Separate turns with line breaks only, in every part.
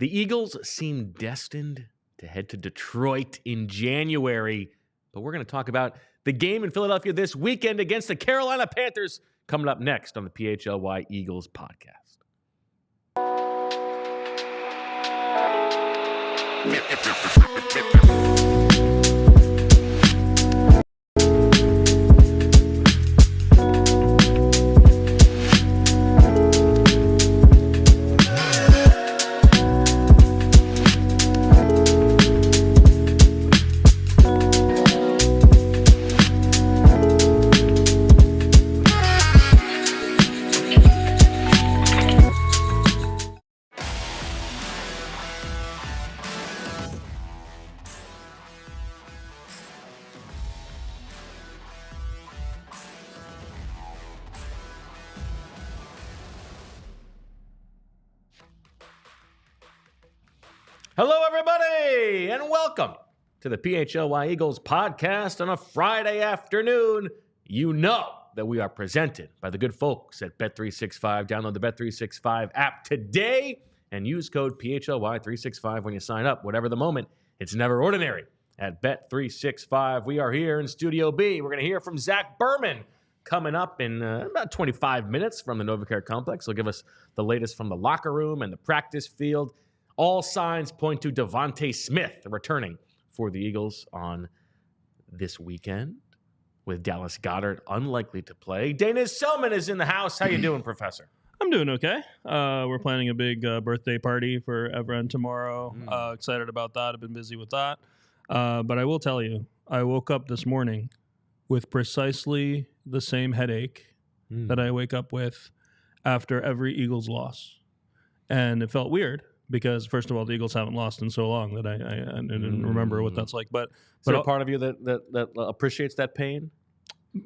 The Eagles seem destined to head to Detroit in January, but we're going to talk about the game in Philadelphia this weekend against the Carolina Panthers coming up next on the PHLY Eagles podcast. Hello, everybody, and welcome to the PHLY Eagles podcast on a Friday afternoon. You know that we are presented by the good folks at Bet365. Download the Bet365 app today and use code PHLY365 when you sign up. Whatever the moment, it's never ordinary at Bet365. We are here in Studio B. We're going to hear from Zack Baun coming up in about 25 minutes from the NovaCare Complex. He'll give us the latest from the locker room and the practice field. All signs point to DeVonta Smith returning for the Eagles on this weekend, with Dallas Goedert unlikely to play. Deniz Selman is in the house. How you doing, Professor?
I'm doing okay. We're planning a big birthday party for everyone tomorrow. Excited about that. I've been busy with that. But I will tell you, I woke up this morning with precisely the same headache that I wake up with after every Eagles loss. And it felt weird. Because, first of all, the Eagles haven't lost in so long that I didn't remember what that's like. But
is there a part of you that appreciates that pain?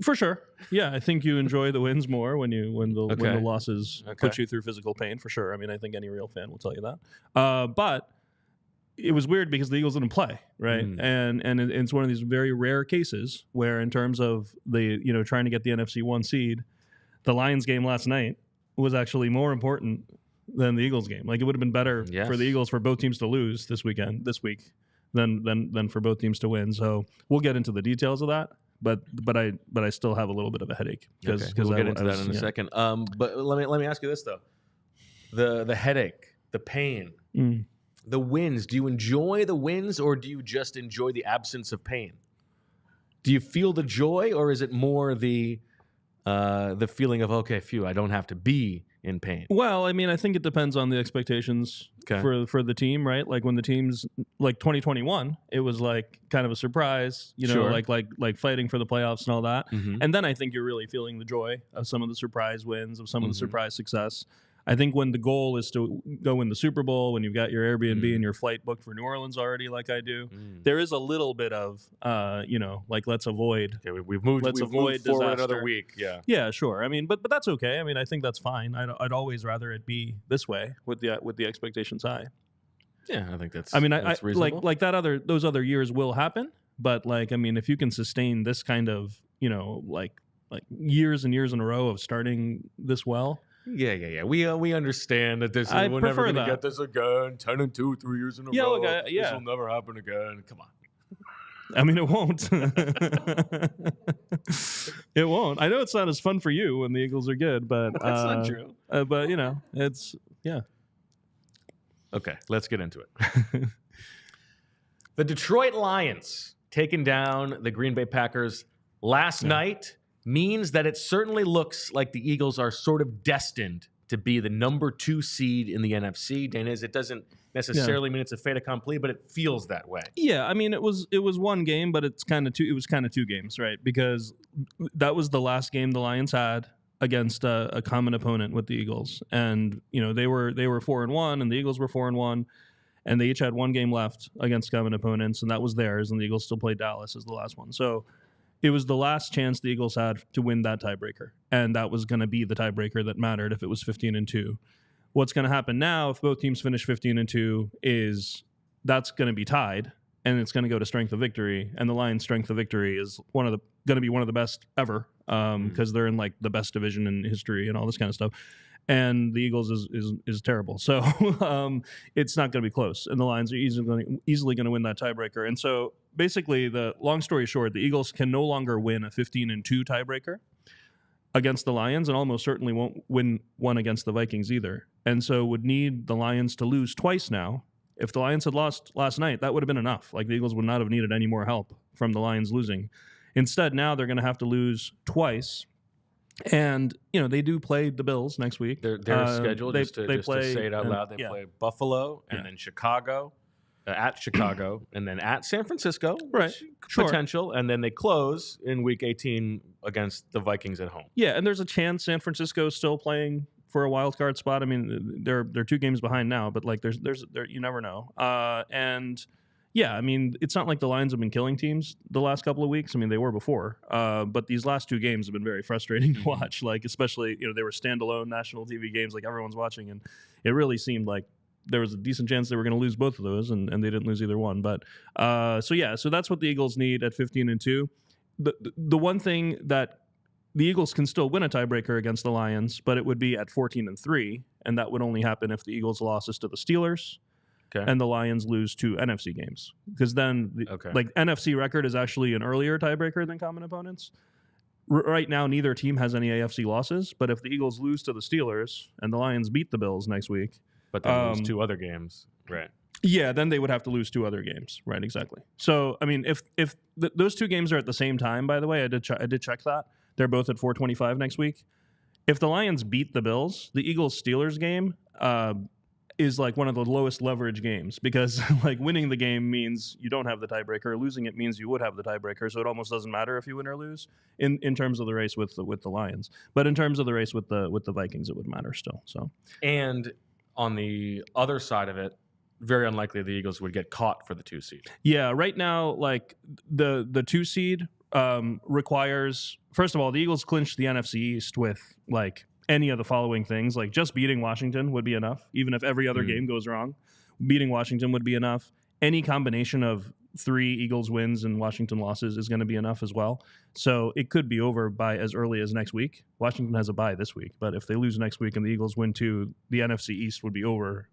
For sure. Yeah, I think you enjoy the wins more when the losses put you through physical pain, for sure. I mean, I think any real fan will tell you that. But it was weird because the Eagles didn't play, right? And it's one of these very rare cases where, in terms of the trying to get the NFC 1 seed, the Lions game last night was actually more important than the Eagles game. Like, it would have been better for the Eagles for both teams to lose this week than for both teams to win. So we'll get into the details of that. But I still have a little bit of a headache because
we'll get into that in a second. But let me ask you this though: the headache, the pain, the wins. Do you enjoy the wins, or do you just enjoy the absence of pain? Do you feel the joy, or is it more the feeling of, okay, phew, I don't have to be in pain?
Well, I mean, I think it depends on the expectations for the team, right? Like, when the team's like 2021, it was like kind of a surprise, like fighting for the playoffs and all that. And then I think you're really feeling the joy of some of the surprise wins, of some of the surprise success. I think when the goal is to go win the Super Bowl, when you've got your Airbnb and your flight booked for New Orleans already, like I do, there is a little bit of, let's avoid.
Okay, we've moved forward
disaster.
another week.
Yeah, sure. I mean, but that's okay. I mean, I think that's fine. I'd always rather it be this way with the expectations high.
Yeah, I think that's.
I mean,
that's reasonable.
like those other years will happen, but like, I mean, if you can sustain this kind of like years and years in a row of starting this well.
Yeah. We understand that this. We're never going to get this again. 10-2, 3 years in a row. This will never happen again. Come on.
I mean, it won't. It won't. I know it's not as fun for you when the Eagles are good, but
that's not true.
But it's
Okay, let's get into it. The Detroit Lions taking down the Green Bay Packers last night means that it certainly looks like the Eagles are sort of destined to be the number 2 seed in the NFC. Deniz, it doesn't necessarily mean it's a fait accompli, but it feels that way.
Yeah, I mean, it was one game, but it's kind of two. It was kind of 2 games, right? Because that was the last game the Lions had against a common opponent with the Eagles, and they were 4-1, and the Eagles were 4-1, and they each had 1 game left against common opponents, and that was theirs, and the Eagles still played Dallas as the last one. So it was the last chance the Eagles had to win that tiebreaker, and that was going to be the tiebreaker that mattered if it was 15-2. What's going to happen now if both teams finish 15-2 is that's going to be tied, and it's going to go to strength of victory, and the Lions' strength of victory is going to be one of the best ever because they're in like the best division in history and all this kind of stuff. and the Eagles is terrible. So it's not going to be close, and the Lions are easily going to win that tiebreaker. And so basically, the long story short, the Eagles can no longer win a 15-2 tiebreaker against the Lions, and almost certainly won't win one against the Vikings either. And so would need the Lions to lose twice now. If the Lions had lost last night, that would have been enough. Like, the Eagles would not have needed any more help from the Lions losing. Instead, now they're going to have to lose twice. And, they do play the Bills next week.
Their schedule, just to say it out loud, they play Buffalo and then Chicago, at Chicago, and then at San Francisco,
right?
Potential, and then they close in Week 18 against the Vikings at home.
Yeah, and there's a chance San Francisco is still playing for a wild card spot. I mean, they're 2 games behind now, but like there's you never know. And yeah, I mean, it's not like the Lions have been killing teams the last couple of weeks. I mean, they were before, but these last 2 games have been very frustrating to watch. Like, especially, they were standalone national TV games, like everyone's watching, and it really seemed like there was a decent chance they were going to lose both of those, and they didn't lose either one. But so that's what the Eagles need at 15-2. The one thing that the Eagles can still win a tiebreaker against the Lions, but it would be at 14-3, and that would only happen if the Eagles losses to the Steelers. Okay. And the Lions lose 2 NFC games, because then NFC record is actually an earlier tiebreaker than common opponents. Right now, neither team has any AFC losses, but if the Eagles lose to the Steelers and the Lions beat the Bills next week,
but they lose 2 other games, right?
Yeah, then they would have to lose 2 other games, right? Exactly. So, I mean, if those 2 games are at the same time, by the way, I did check that. They're both at 4:25 next week. If the Lions beat the Bills, the Eagles-Steelers game is like one of the lowest leverage games, because like winning the game means you don't have the tiebreaker, losing it means you would have the tiebreaker, so it almost doesn't matter if you win or lose in terms of the race with the Lions. But in terms of the race with the Vikings, it would matter still. So, and
on the other side of it, very unlikely the Eagles would get caught for the 2 seed.
Yeah, right now, like the 2 seed requires, first of all, the Eagles clinched the NFC East with like any of the following things. Like, just beating Washington would be enough, even if every other game goes wrong. Beating Washington would be enough. Any combination of 3 Eagles wins and Washington losses is going to be enough as well. So it could be over by as early as next week. Washington has a bye this week, but if they lose next week and the Eagles win 2, the NFC East would be over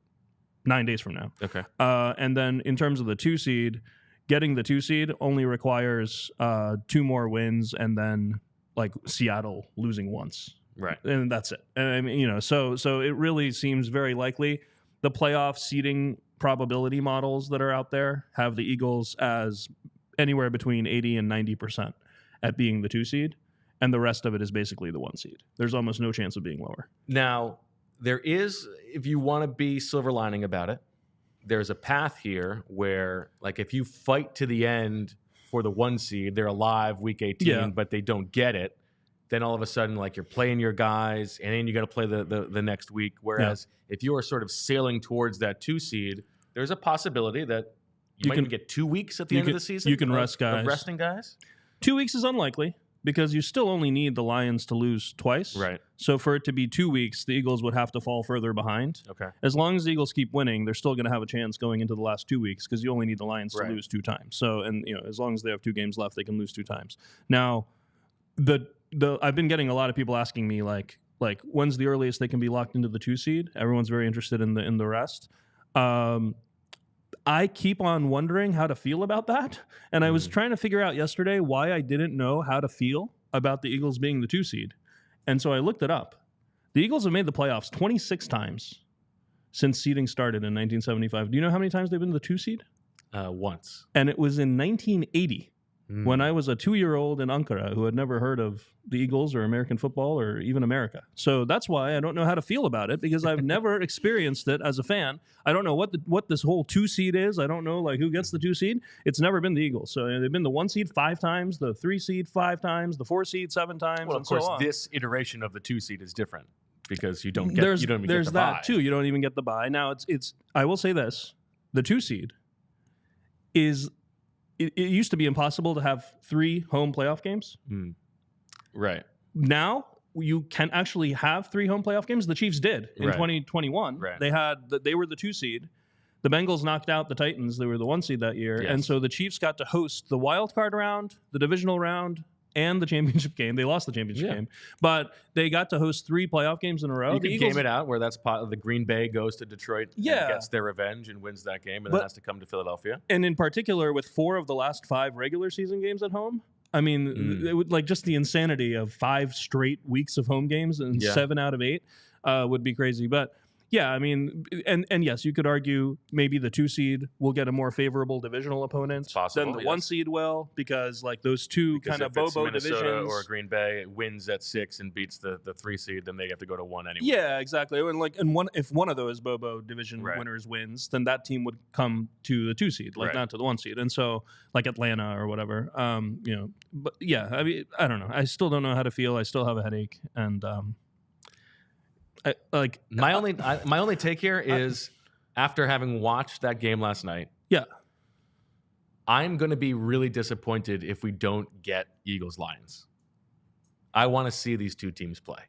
9 days from now.
Okay.
And then in terms of the 2 seed, getting the 2 seed only requires 2 more wins, and then like Seattle losing once.
Right.
And that's it. And I mean, so it really seems very likely. The playoff seeding probability models that are out there have the Eagles as anywhere between 80 and 90% at being the 2 seed, and the rest of it is basically the 1 seed. There's almost no chance of being lower.
Now, there is, if you want to be silver lining about it, there's a path here where, like, if you fight to the end for the 1 seed, they're alive week 18, but they don't get it, then all of a sudden, like, you're playing your guys, and then you got to play the next week. Whereas if you are sort of sailing towards that 2 seed, there's a possibility that you might even get 2 weeks at the end of the season.
You can rest guys.
Of resting guys.
2 weeks is unlikely, because you still only need the Lions to lose twice.
Right.
So for it to be 2 weeks, the Eagles would have to fall further behind.
Okay.
As long as the Eagles keep winning, they're still going to have a chance going into the last 2 weeks, because you only need the Lions to lose 2 times. So, and as long as they have 2 games left, they can lose 2 times. Now, I've been getting a lot of people asking me like when's the earliest they can be locked into the 2 seed? Everyone's very interested in the rest. I keep on wondering how to feel about that, and I was trying to figure out yesterday why I didn't know how to feel about the Eagles being the 2 seed, and so I looked it up. The Eagles have made the playoffs 26 times since seeding started in 1975. Do you know how many times they've been the 2 seed?
Once,
and it was in 1980. When I was a 2-year-old in Ankara who had never heard of the Eagles or American football or even America. So that's why I don't know how to feel about it, because I've never experienced it as a fan. I don't know what this whole 2 seed is. I don't know like who gets the 2 seed. It's never been the Eagles. So they've been the 1 seed 5 times, the 3 seed 5 times, the 4 seed 7 times.
Well,
and
of course,
so on.
this iteration of the 2 seed is different because you don't even
there's
get the
that
bye.
Too. You don't even get the bye. Now it's. I will say this: the 2 seed is. It used to be impossible to have 3 home playoff games.
Right.
Now you can actually have 3 home playoff games. The Chiefs did in 2021.
Right.
They were the 2 seed. The Bengals knocked out the Titans. They were the 1 seed that year.
Yes.
And so the Chiefs got to host the wild card round, the divisional round, and the championship game. They lost the championship game, but they got to host 3 playoff games in a row.
You can game it out where that's the Green Bay goes to Detroit and gets their revenge and wins that game, and then has to come to Philadelphia. And
in particular, with 4 of the last 5 regular season games at home, I mean, it would, like, just the insanity of 5 straight weeks of home games and 7 out of 8 would be crazy. But yeah, I mean, and yes, you could argue maybe the 2 seed will get a more favorable divisional opponent than the 1 seed will, because like those two kind of Bobo divisions,
or Green Bay wins at 6 and beats the 3 seed, then they have to go to 1 anyway.
Yeah, exactly. And if one of those Bobo division winners wins, then that team would come to the 2 seed, like not to the 1 seed. And so like Atlanta or whatever, but yeah, I mean, I don't know. I still don't know how to feel. I still have a headache, and
my only take here is after having watched that game last night.
Yeah,
I'm going to be really disappointed if we don't get Eagles-Lions. I want to see these 2 teams play.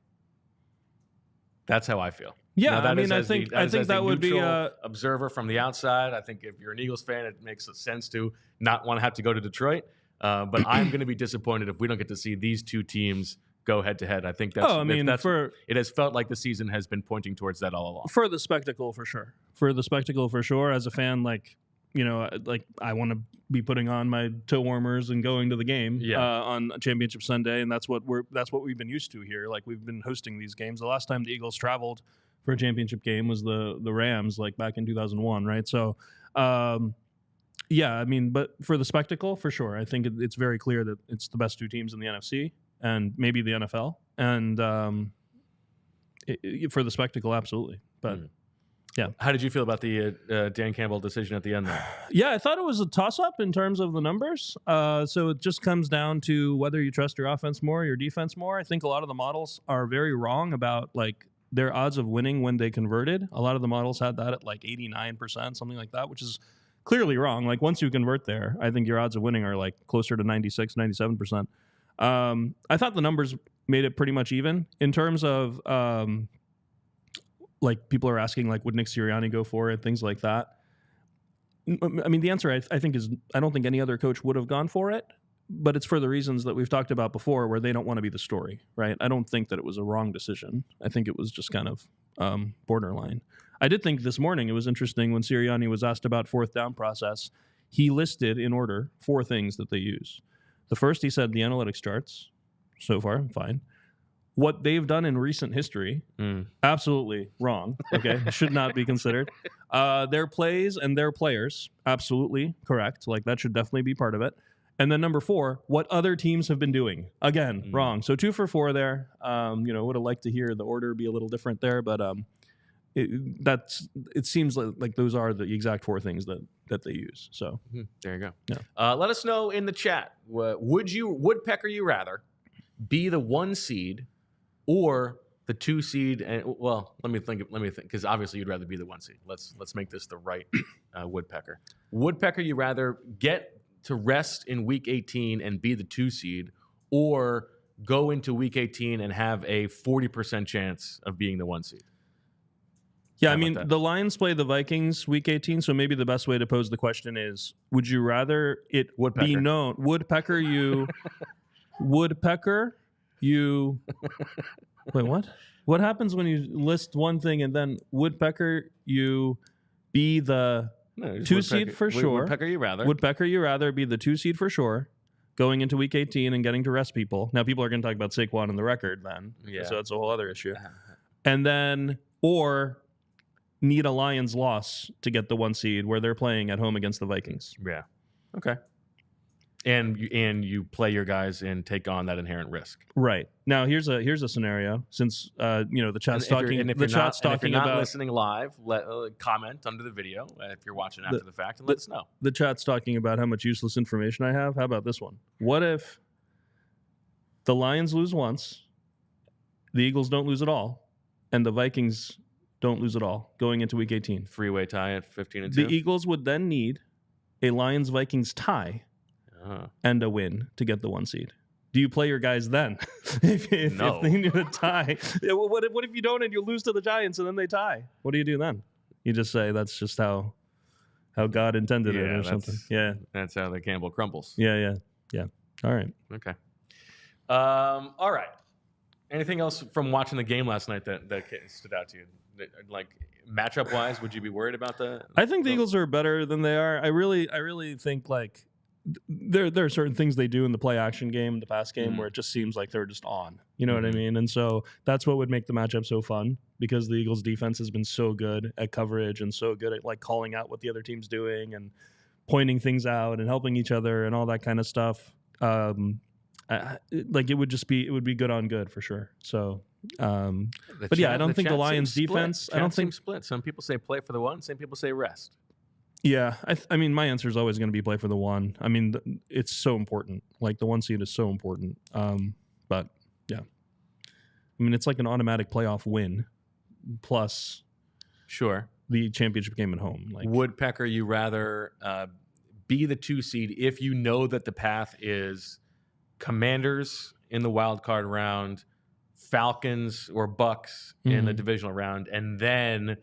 That's how I feel.
Yeah, I mean, I think that would be a
observer from the outside. I think if you're an Eagles fan, it makes sense to not want to have to go to Detroit. But I'm going to be disappointed if we don't get to see these 2 teams go head to head. I think that's. It has felt like the season has been pointing towards that all along.
For the spectacle, for sure. As a fan, like I want to be putting on my toe warmers and going to the game on Championship Sunday, and that's what we've been used to here. Like, we've been hosting these games. The last time the Eagles traveled for a championship game was the Rams, like back in 2001, right? So. Yeah, I mean, but for the spectacle, for sure. I think it's very clear that it's the best 2 teams in the NFC and maybe the NFL. And for the spectacle, absolutely. But yeah.
How did you feel about the Dan Campbell decision at the end there?
Yeah, I thought it was a toss-up in terms of the numbers. So it just comes down to whether you trust your offense more or your defense more. I think a lot of the models are very wrong about, like, their odds of winning when they converted. A lot of the models had that at like 89%, something like that, which is clearly wrong. Like, once you convert there, I think your odds of winning are like closer to 96, 97%. I thought the numbers made it pretty much even in terms of, like, people are asking, like, would Nick Sirianni go for it? Things like that. I mean, the answer I think is, I don't think any other coach would have gone for it, but it's for the reasons that we've talked about before, where they don't want to be the story, right? I don't think that it was a wrong decision. I think it was just kind of borderline. I did think this morning it was interesting when Sirianni was asked about 4th down process. He listed in order 4 things that they use. The first, he said, the analytics charts. So far, fine. What they've done in recent history, absolutely wrong. Okay, should not be considered. Their plays and their players, absolutely correct. Like, that should definitely be part of it. And then number 4, what other teams have been doing. Again, wrong. So 2 for 4 there. Would have liked to hear the order be a little different there, but it seems like those are the exact 4 things that they use. So
there you go.
Yeah.
Let us know in the chat. Would Pecker you rather be the 1 seed or the 2 seed? And well, let me think, because obviously you'd rather be the 1 seed. Let's make this the right Woodpecker. Woodpecker, you rather get to rest in week 18 and be the 2 seed, or go into week 18 and have a 40% chance of being the 1 seed?
Yeah, I mean, the Lions play the Vikings week 18, so maybe the best way to pose the question is, would you rather it be known, Woodpecker, you wait, what? What happens when you list one thing and then Woodpecker, you be the 2 seed for sure?
Woodpecker,
you rather be the 2 seed for sure, going into week 18 and getting to rest people. Now, people are going to talk about Saquon and the record then, so that's a whole other issue. And then, or need a Lions loss to get the 1 seed where they're playing at home against the Vikings.
Yeah. Okay. And you play your guys and take on that inherent risk.
Right. Now here's a scenario, since the chat's talking
if you're not listening live, comment under the video if you're watching after the fact, and let us know.
The chat's talking about how much useless information I have. How about this one? What if the Lions lose once, the Eagles don't lose at all, and the Vikings don't lose at all going into week 18?
Freeway tie at 15-2.
The Eagles would then need a Lions-Vikings tie and a win to get the 1 seed. Do you play your guys then? if they need a tie? What if you don't and you lose to the Giants and then they tie? What do you do then? You just say that's just how God intended it or something. Yeah.
That's how the Campbell crumbles.
Yeah. All right.
Okay. All right. Anything else from watching the game last night that stood out to you? Like matchup wise, would you be worried about the?
I think the Eagles are better than they are. I really think like there are certain things they do in the play action game, the pass game, where it just seems like they're just on. You know what I mean? And so that's what would make the matchup so fun, because the Eagles defense has been so good at coverage and so good at like calling out what the other team's doing and pointing things out and helping each other and all that kind of stuff. Like it would be good on good for sure. So, but yeah, I don't think the Lions defense. I don't think
split. Some people say play for the one. Some people say rest.
Yeah, I mean, my answer is always going to be play for the one. I mean, it's so important. Like the one seed is so important. But yeah, I mean, it's like an automatic playoff win, plus
sure
the championship game at home. Like
Woodpecker, you rather be the 2 seed if you know that the path is Commanders in the wild card round, Falcons or Bucks in the divisional round, and then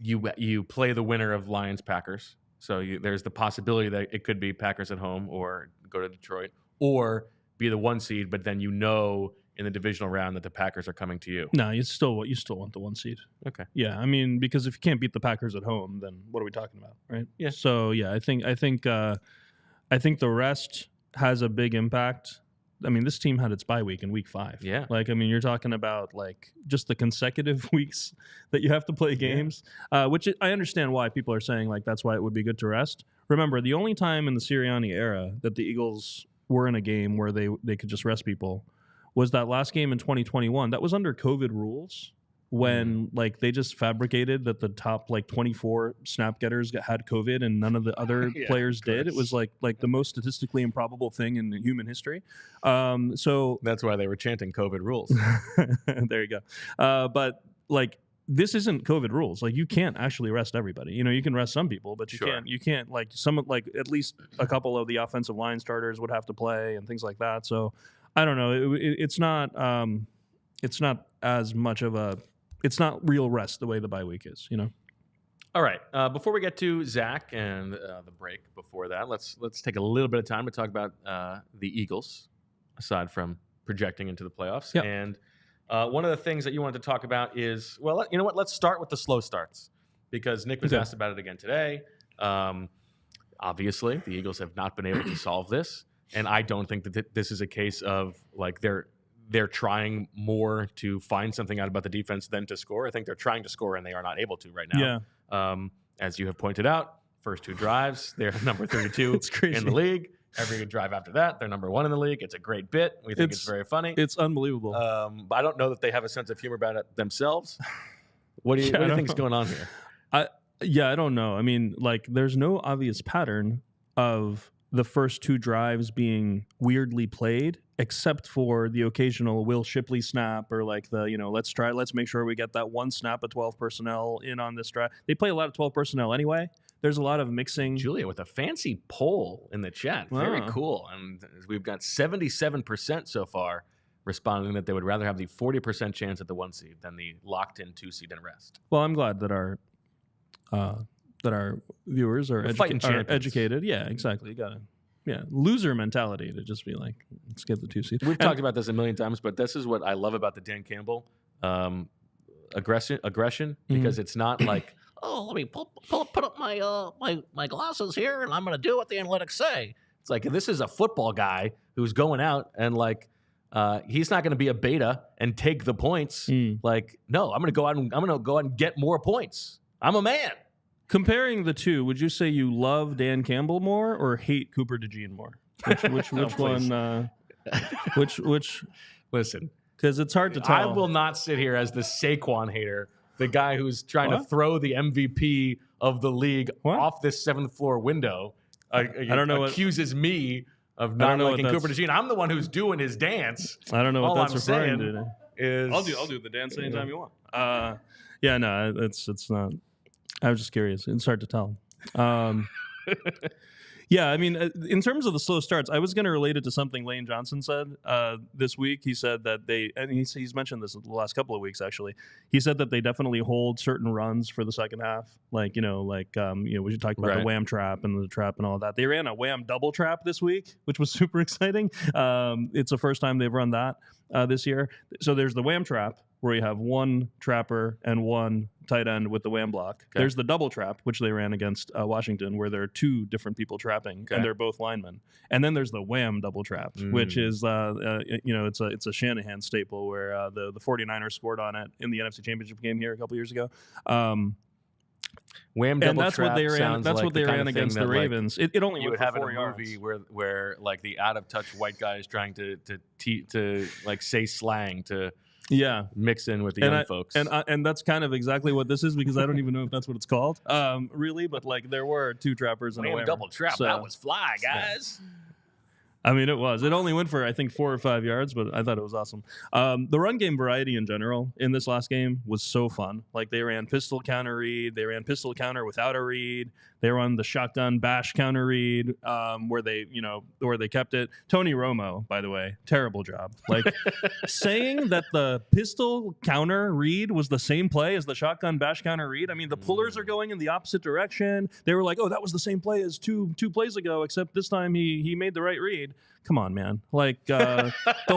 you play the winner of Lions Packers. So there's the possibility that it could be Packers at home or go to Detroit, or be the 1 seed, but then in the divisional round that the Packers are coming to you.
No, you still want the 1 seed.
Okay.
Yeah, I mean, because if you can't beat the Packers at home, then what are we talking about, right?
Yeah.
So yeah, I think the rest has a big impact. I mean, this team had its bye week in week 5.
Yeah.
Like, I mean, you're talking about like just the consecutive weeks that you have to play games, which I understand why people are saying like that's why it would be good to rest. Remember, the only time in the Sirianni era that the Eagles were in a game where they could just rest people was that last game in 2021. That was under COVID rules, when like they just fabricated that the top like 24 snap getters had COVID and none of the other players did. It was like the most statistically improbable thing in human history. So
that's why they were chanting COVID rules.
There you go. But like this isn't COVID rules. Like you can't actually rest everybody. You know, you can rest some people, but you can't like at least a couple of the offensive line starters would have to play and things like that. So I don't know. It's not as much of a. It's not real rest the way the bye week is, you know.
All right. Before we get to Zach and the break before that, let's take a little bit of time to talk about the Eagles, aside from projecting into the playoffs.
Yep.
And one of the things that you wanted to talk about is, well, you know what? Let's start with the slow starts, because Nick was asked about it again today. Obviously, the Eagles have not been able to solve this, and I don't think that this is a case of like they're trying more to find something out about the defense than to score. I think they're trying to score, and they are not able to right now.
Yeah.
As you have pointed out, first 2 drives, they're number 32 in the league. Every drive after that, they're number 1 in the league. It's a great bit. We think it's very funny.
It's unbelievable.
But I don't know that they have a sense of humor about it themselves. What do you think is going on here?
I don't know. I mean, like, there's no obvious pattern of the first 2 drives being weirdly played, except for the occasional Will Shipley snap, or like the, let's make sure we get that 1 snap of 12 personnel in on this drive. They play a lot of 12 personnel anyway. There's a lot of mixing.
Julia with a fancy poll in the chat.
Wow.
Very cool. And we've got 77% so far responding that they would rather have the 40% chance at the 1 seed than the locked-in 2 seed and rest.
Well, I'm glad that our viewers are educated. Yeah, exactly. You gotta, loser mentality to just be like, let's get the 2 seed.
We've talked about this a million times, but this is what I love about the Dan Campbell aggression, because it's not like, oh, let me put up my glasses here, and I'm going to do what the analytics say. It's like, this is a football guy who's going out and like, he's not going to be a beta and take the points. Like, no, I'm going to go out and get more points. I'm a man.
Comparing the two, would you say you love Dan Campbell more or hate Cooper DeJean more? Which one? Which?
Listen,
because it's hard to tell.
I will not sit here as the Saquon hater, the guy who's trying to throw the MVP of the league off this 7th floor window.
I don't know.
Accuses me of not liking Cooper DeJean. I'm the one who's doing his dance.
I don't know what that's referring
to.
I'll do the dance anytime you want. Yeah, no, it's not. I was just curious. It's hard to tell. Yeah, I mean, in terms of the slow starts, I was going to relate it to something Lane Johnson said this week. He said that and he's mentioned this in the last couple of weeks, actually. He said that they definitely hold certain runs for the second half. We should talk about the wham trap and the trap and all that. They ran a wham double trap this week, which was super exciting. It's the first time they've run that this year. So there's the wham trap, where you have one trapper and one tight end with the wham block. Okay. There's the double trap, which they ran against Washington, where there are two different people trapping, and they're both linemen. And then there's the wham double trap, which is, it's a Shanahan staple, where the 49ers scored on it in the NFC Championship game here a couple years ago.
Wham double
and that's
trap
what they ran.
Sounds
that's
like
what they ran against the Ravens. It only
you
went
would
for
have
4
in a
yards.
movie where like the out of touch white guy is trying to like say slang to mix in with the young folks.
And that's kind of exactly what this is, because I don't even know if that's what it's called, really. But like there were two trappers and a
double trap. So, that was fly, guys.
Yeah. I mean, it was. It only went for, I think, 4 or 5 yards, but I thought it was awesome. The run game variety in general in this last game was so fun. Like, they ran pistol counter read. They ran pistol counter without a read. They run the shotgun bash counter read, where they kept it. Tony Romo, by the way, terrible job. Like, saying that the pistol counter read was the same play as the shotgun bash counter read. I mean, the pullers are going in the opposite direction. They were like, oh, that was the same play as two plays ago, except this time he made the right read. Come on, man. Like, the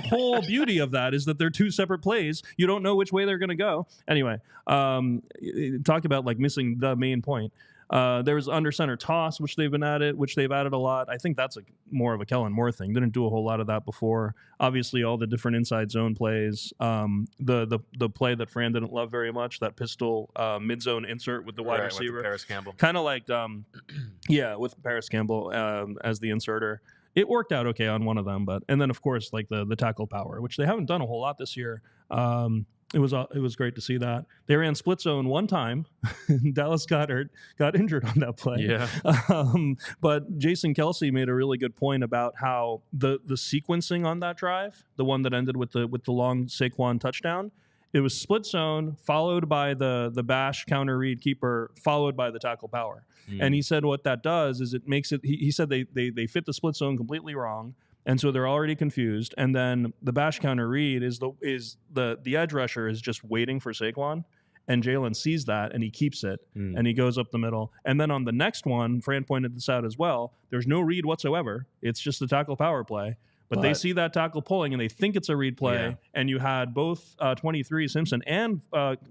whole beauty of that is that they're two separate plays. You don't know which way they're going to go. Anyway, talk about, like, missing the main point. There was under center toss, which they've added a lot. I think that's more of a Kellen Moore thing. Didn't do a whole lot of that before. Obviously, all the different inside zone plays. The play that Fran didn't love very much, that pistol mid zone insert with the wide receiver,
with Paris Campbell,
kind of like with Paris Campbell as the inserter. It worked out okay on one of them, and then of course like the tackle power, which they haven't done a whole lot this year. It was great to see that. They ran split zone one time. Dallas Goedert got injured on that play.
Yeah.
But Jason Kelce made a really good point about how the sequencing on that drive, the one that ended with the long Saquon touchdown, it was split zone followed by the bash counter read keeper followed by the tackle power. And he said what that does is it makes it. He said they fit the split zone completely wrong. And so they're already confused. And then the bash counter read is the edge rusher is just waiting for Saquon, and Jalen sees that and he keeps it and he goes up the middle. And then on the next one, Fran pointed this out as well. There's no read whatsoever. It's just the tackle power play. But they see that tackle pulling and they think it's a read play. And you had both 23 Simpson and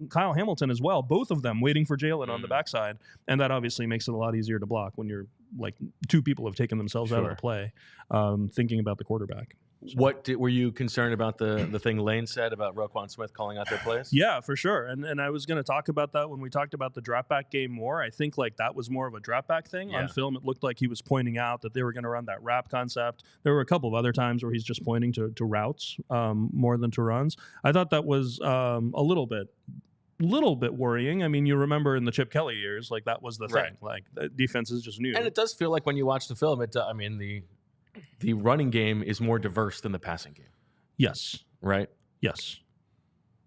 Kyle Hamilton as well, both of them waiting for Jalen on the backside. And that obviously makes it a lot easier to block when you're like two people have taken themselves out of the play, thinking about the quarterback. So.
Were you concerned about the thing Lane said about Roquan Smith calling out their plays?
Yeah, for sure. And I was going to talk about that when we talked about the drop back game more. I think like that was more of a drop back thing. On film, it looked like he was pointing out that they were going to run that wrap concept. There were a couple of other times where he's just pointing to routes more than to runs. I thought that was a little bit worrying. I mean, you remember in the Chip Kelly years, like that was the thing. Like the defenses just knew.
And it does feel like when you watch the film, the running game is more diverse than the passing game.
Yes.
Right?
Yes.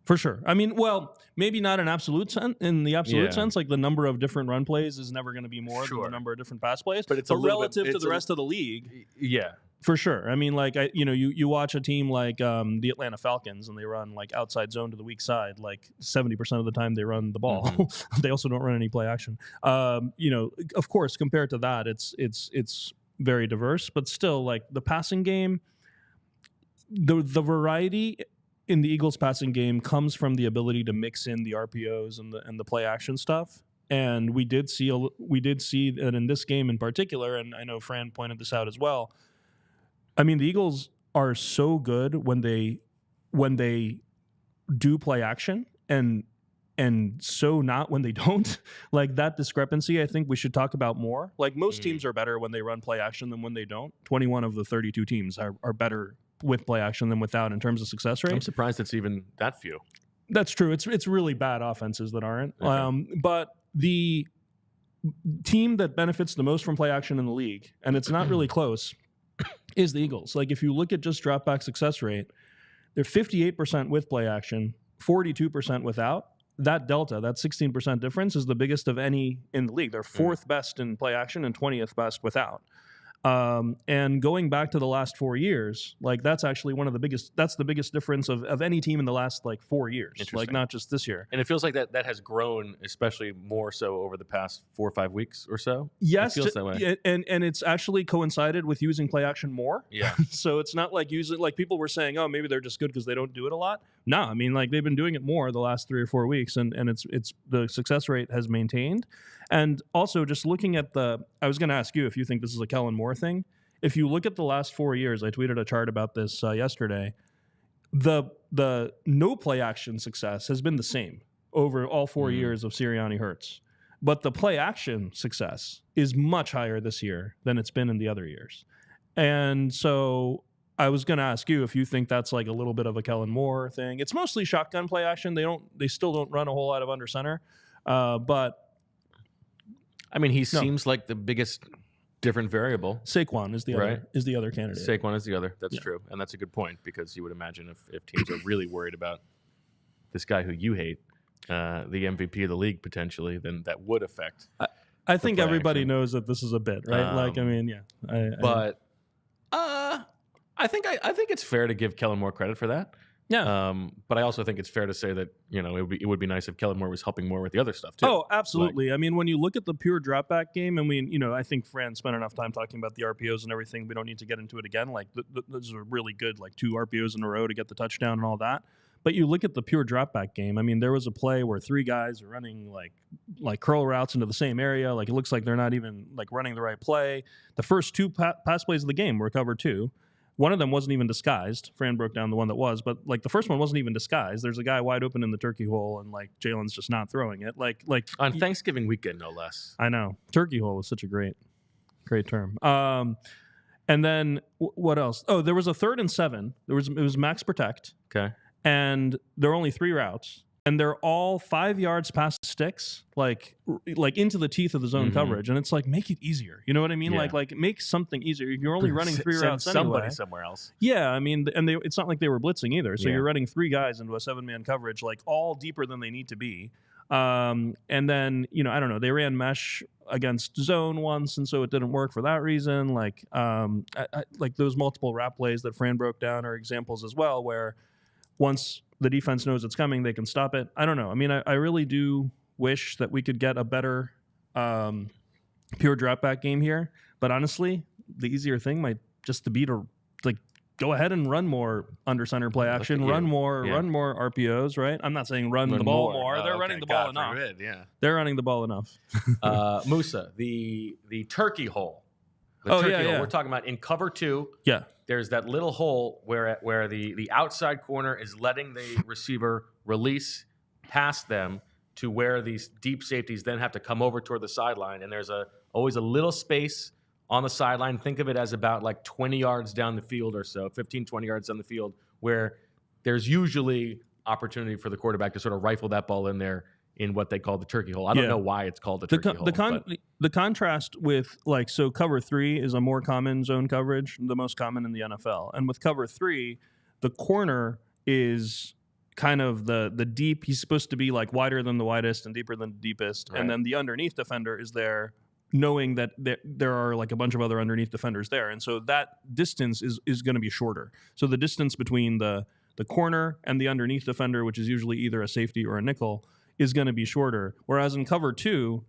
For sure. I mean, well, maybe not in the absolute sense. Like the number of different run plays is never going to be more than the number of different pass plays. But it's relative to the rest of the league.
Yeah.
For sure. I mean, like, you watch a team like the Atlanta Falcons and they run like outside zone to the weak side. Like 70% of the time they run the ball. Mm-hmm. They also don't run any play action. Of course, compared to that, it's very diverse, but still like the passing game, the variety in the Eagles passing game comes from the ability to mix in the RPOs and the play action stuff. And we did see that in this game in particular, and I know Fran pointed this out as well. I mean, the Eagles are so good when they do play action and so not when they don't. Like that discrepancy, I think we should talk about more. Like most teams are better when they run play action than when they don't. 21 of the 32 teams are better with play action than without in terms of success rate.
I'm surprised it's even that few.
That's true. It's really bad offenses that aren't. Okay. But the team that benefits the most from play action in the league, and it's not really close, is the Eagles. Like if you look at just drop back success rate, they're 58% with play action, 42% without. That delta, that 16% difference is the biggest of any in the league. They're fourth best in play action and 20th best without. And going back to the last 4 years, like that's actually that's the biggest difference of any team in the last like 4 years, like not just this year.
And it feels like that has grown, especially more so over the past 4 or 5 weeks or so.
Yes,
it feels that way.
And it's actually coincided with using play action more.
Yeah.
So it's not like like people were saying, oh, maybe they're just good because they don't do it a lot. No, I mean, like they've been doing it more the last 3 or 4 weeks, and it's the success rate has maintained. And also just looking at I was going to ask you if you think this is a Kellen Moore thing. If you look at the last 4 years, I tweeted a chart about this yesterday. The no play action success has been the same over all 4 years of Sirianni Hurts. But the play action success is much higher this year than it's been in the other years. And so I was going to ask you if you think that's like a little bit of a Kellen Moore thing. It's mostly shotgun play action. They still don't run a whole lot of under center. But
I mean, he seems like the biggest different variable.
Saquon is the other candidate.
Saquon is the other. That's true, and that's a good point because you would imagine if teams are really worried about this guy who you hate, the MVP of the league potentially, then that would affect.
I think everybody knows that this is a bit, right? I
think it's fair to give Kellen Moore credit for that.
Yeah.
But I also think it's fair to say that, it would be nice if Kellen Moore was helping more with the other stuff too.
Oh, absolutely. I mean, when you look at the pure drop back game, I think Fran spent enough time talking about the RPOs and everything. We don't need to get into it again. Like those are really good, like 2 RPOs in a row to get the touchdown and all that. But you look at the pure drop back game. I mean, there was a play where 3 guys are running like curl routes into the same area. Like it looks like they're not even like running the right play. The first 2 pass plays of the game were cover 2. One of them wasn't even disguised. Fran broke down the one that was, but like the first one wasn't even disguised. There's a guy wide open in the turkey hole, and like Jalen's just not throwing it. Like
on Thanksgiving weekend, no less.
I know, turkey hole was such a great term. And then what else? Oh, there was a 3rd and 7. It was max protect.
Okay,
and there were only 3 routes. And they're all 5 yards past sticks, like into the teeth of the zone coverage. And it's like, make it easier. You know what I mean?
Yeah.
Like make something easier. You're only running 3 routes anyway.
Somebody somewhere else.
Yeah, I mean, and it's not like they were blitzing either. So you're running 3 guys into a 7-man coverage, like all deeper than they need to be. And then, I don't know, they ran mesh against zone once, and so it didn't work for that reason. Like those multiple wrap plays that Fran broke down are examples as well, where once the defense knows it's coming, they can stop it. I don't know. I mean, I really do wish that we could get a better pure drop back game here. But honestly, the easier thing might just to be to like go ahead and run more under center play action, run more RPOs, right? I'm not saying run the ball more. They're running the ball enough. They're running the ball enough.
Musa, the turkey hole. Hole. We're talking about in cover 2.
Yeah.
There's that little hole where the outside corner is letting the receiver release past them to where these deep safeties then have to come over toward the sideline. And there's always a little space on the sideline. Think of it as about like 20 yards down the field or so, 15, 20 yards down the field, where there's usually opportunity for the quarterback to sort of rifle that ball in there in what they call the turkey hole. I don't know why it's called the turkey hole.
The contrast with so cover 3 is a more common zone coverage, the most common in the NFL. And with cover 3, the corner is kind of the deep. He's supposed to be like wider than the widest and deeper than the deepest. Right. And then the underneath defender is there knowing that there are like a bunch of other underneath defenders there. And so that distance is going to be shorter. So the distance between the corner and the underneath defender, which is usually either a safety or a nickel, is going to be shorter. Whereas in cover 2,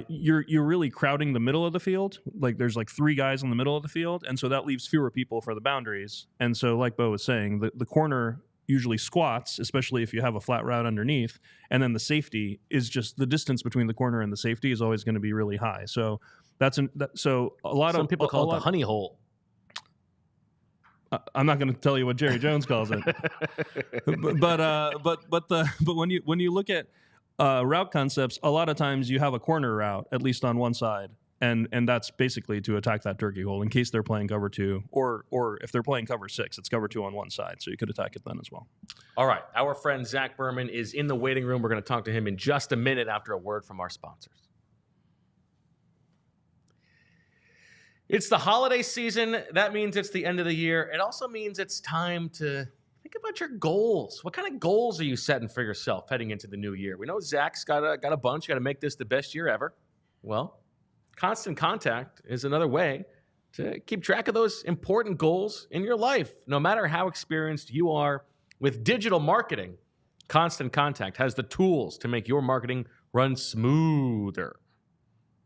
you're really crowding the middle of the field. Like there's like 3 guys in the middle of the field, and so that leaves fewer people for the boundaries. And so, like Bo was saying, the corner usually squats, especially if you have a flat route underneath, and then the safety is just the distance between the corner and the safety is always going to be really high. So some
people call it the honey hole.
I'm not going to tell you what Jerry Jones calls it, but when you look at route concepts, a lot of times you have a corner route at least on one side, and that's basically to attack that turkey hole in case they're playing cover 2, or if they're playing cover 6, it's cover 2 on one side, so you could attack it then as well.
All right, our friend Zack Berman is in the waiting room. We're going to talk to him in just a minute after a word from our sponsors. It's the holiday season. That means it's the end of the year. It also means it's time to think about your goals. What kind of goals are you setting for yourself heading into the new year? We know Zach's got a bunch. Got to make this the best year ever. Well, Constant Contact is another way to keep track of those important goals in your life. No matter how experienced you are with digital marketing, Constant Contact has the tools to make your marketing run smoother.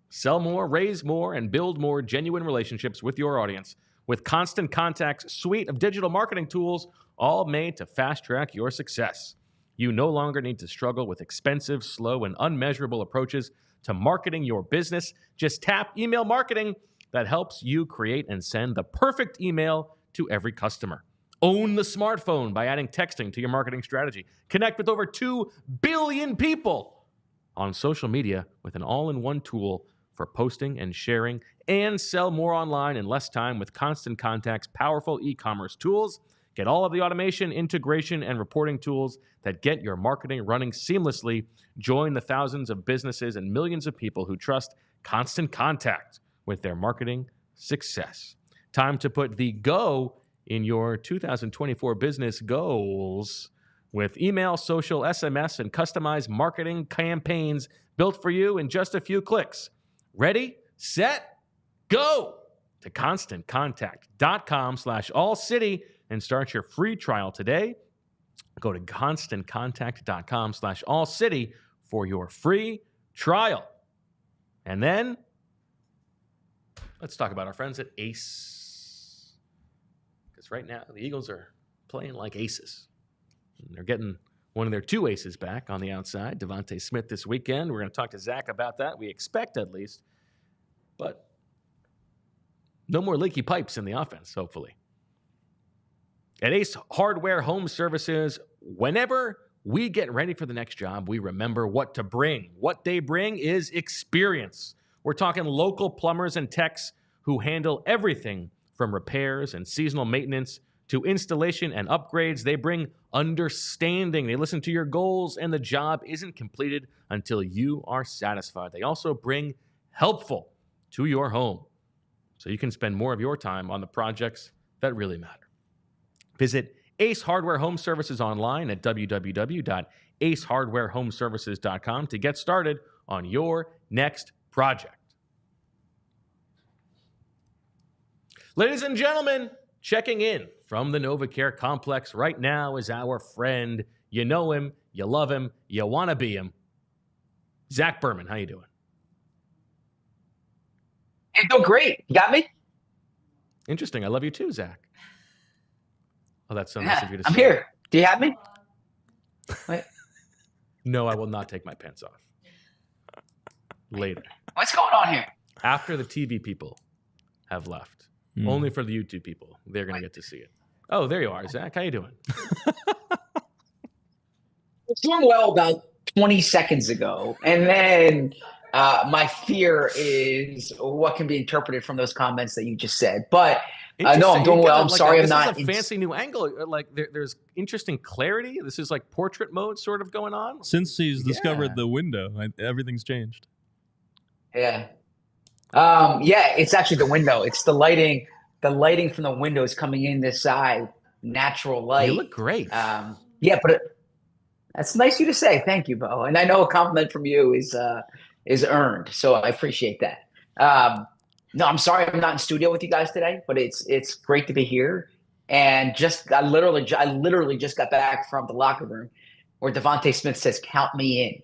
Sell more, raise more, and build more genuine relationships with your audience with Constant Contact's suite of digital marketing tools, all made to fast-track your success. You no longer need to struggle with expensive, slow, and unmeasurable approaches to marketing your business. Just tap email marketing that helps you create and send the perfect email to every customer. Own the smartphone by adding texting to your marketing strategy. Connect with over 2 billion people on social media with an all-in-one tool for posting and sharing, and sell more online in less time with Constant Contact's powerful e-commerce tools. Get all of the automation, integration, and reporting tools that get your marketing running seamlessly. Join the thousands of businesses and millions of people who trust Constant Contact with their marketing success. Time to put the go in your 2024 business goals with email, social, SMS, and customized marketing campaigns built for you in just a few clicks. Ready, set, go to ConstantContact.com/allcity and start your free trial today. Go to ConstantContact.com/allcity for your free trial. And then let's talk about our friends at Ace. Because right now, the Eagles are playing like aces. And they're getting one of their 2 aces back on the outside, DeVonta Smith, this weekend. We're going to talk to Zach about that. We expect, at least. But no more leaky pipes in the offense, hopefully. At Ace Hardware Home Services, whenever we get ready for the next job, we remember what to bring. What they bring is experience. We're talking local plumbers and techs who handle everything from repairs and seasonal maintenance to installation and upgrades. They bring understanding. They listen to your goals, and the job isn't completed until you are satisfied. They also bring helpful to your home, so you can spend more of your time on the projects that really matter. Visit Ace Hardware Home Services online at www.acehardwarehomeservices.com to get started on your next project. Ladies and gentlemen, checking in from the NovaCare complex right now is our friend. You know him, you love him, you want to be him. Zack Baun. How you doing?
I'm doing great. You got me?
Interesting. I love you too, Zach. Oh, that's so nice of you to say.
I'm here. Do you have me? Wait.
No, I will not take my pants off. Later.
What's going on here?
After the TV people have left. Only for the YouTube people. They're going to get to see it. Oh, there you are, Zach. How you doing?
I was doing well about 20 seconds ago. And then my fear is what can be interpreted from those comments that you just said. But no, I'm doing well. I'm sorry I'm not.
This is a fancy new angle. Like there's interesting clarity. This is like portrait mode sort of going on.
Since he's discovered the window, everything's changed.
Yeah. Yeah, it's actually the window. It's the lighting. The lighting from the window is coming in this side. Natural light.
You look great.
Yeah, but that's nice of you to say. Thank you, Bo. And I know a compliment from you is earned, so I appreciate that. No, I'm sorry I'm not in studio with you guys today, but it's great to be here. And I literally just got back from the locker room where DeVonta Smith says, "Count me in."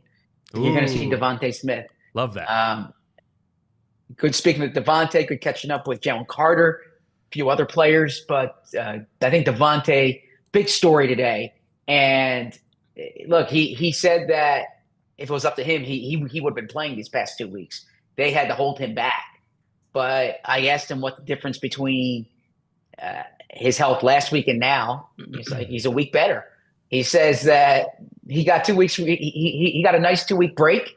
You're going to see DeVonta Smith.
Love that.
Good speaking with DeVonta, good catching up with Jalen Carter, a few other players, but I think DeVonta, big story today. And look, he said that if it was up to him, he would have been playing these past 2 weeks. They had to hold him back. But I asked him what the difference between his health last week and now. He's a week better. He says that he got 2 weeks. He got a nice 2 week break.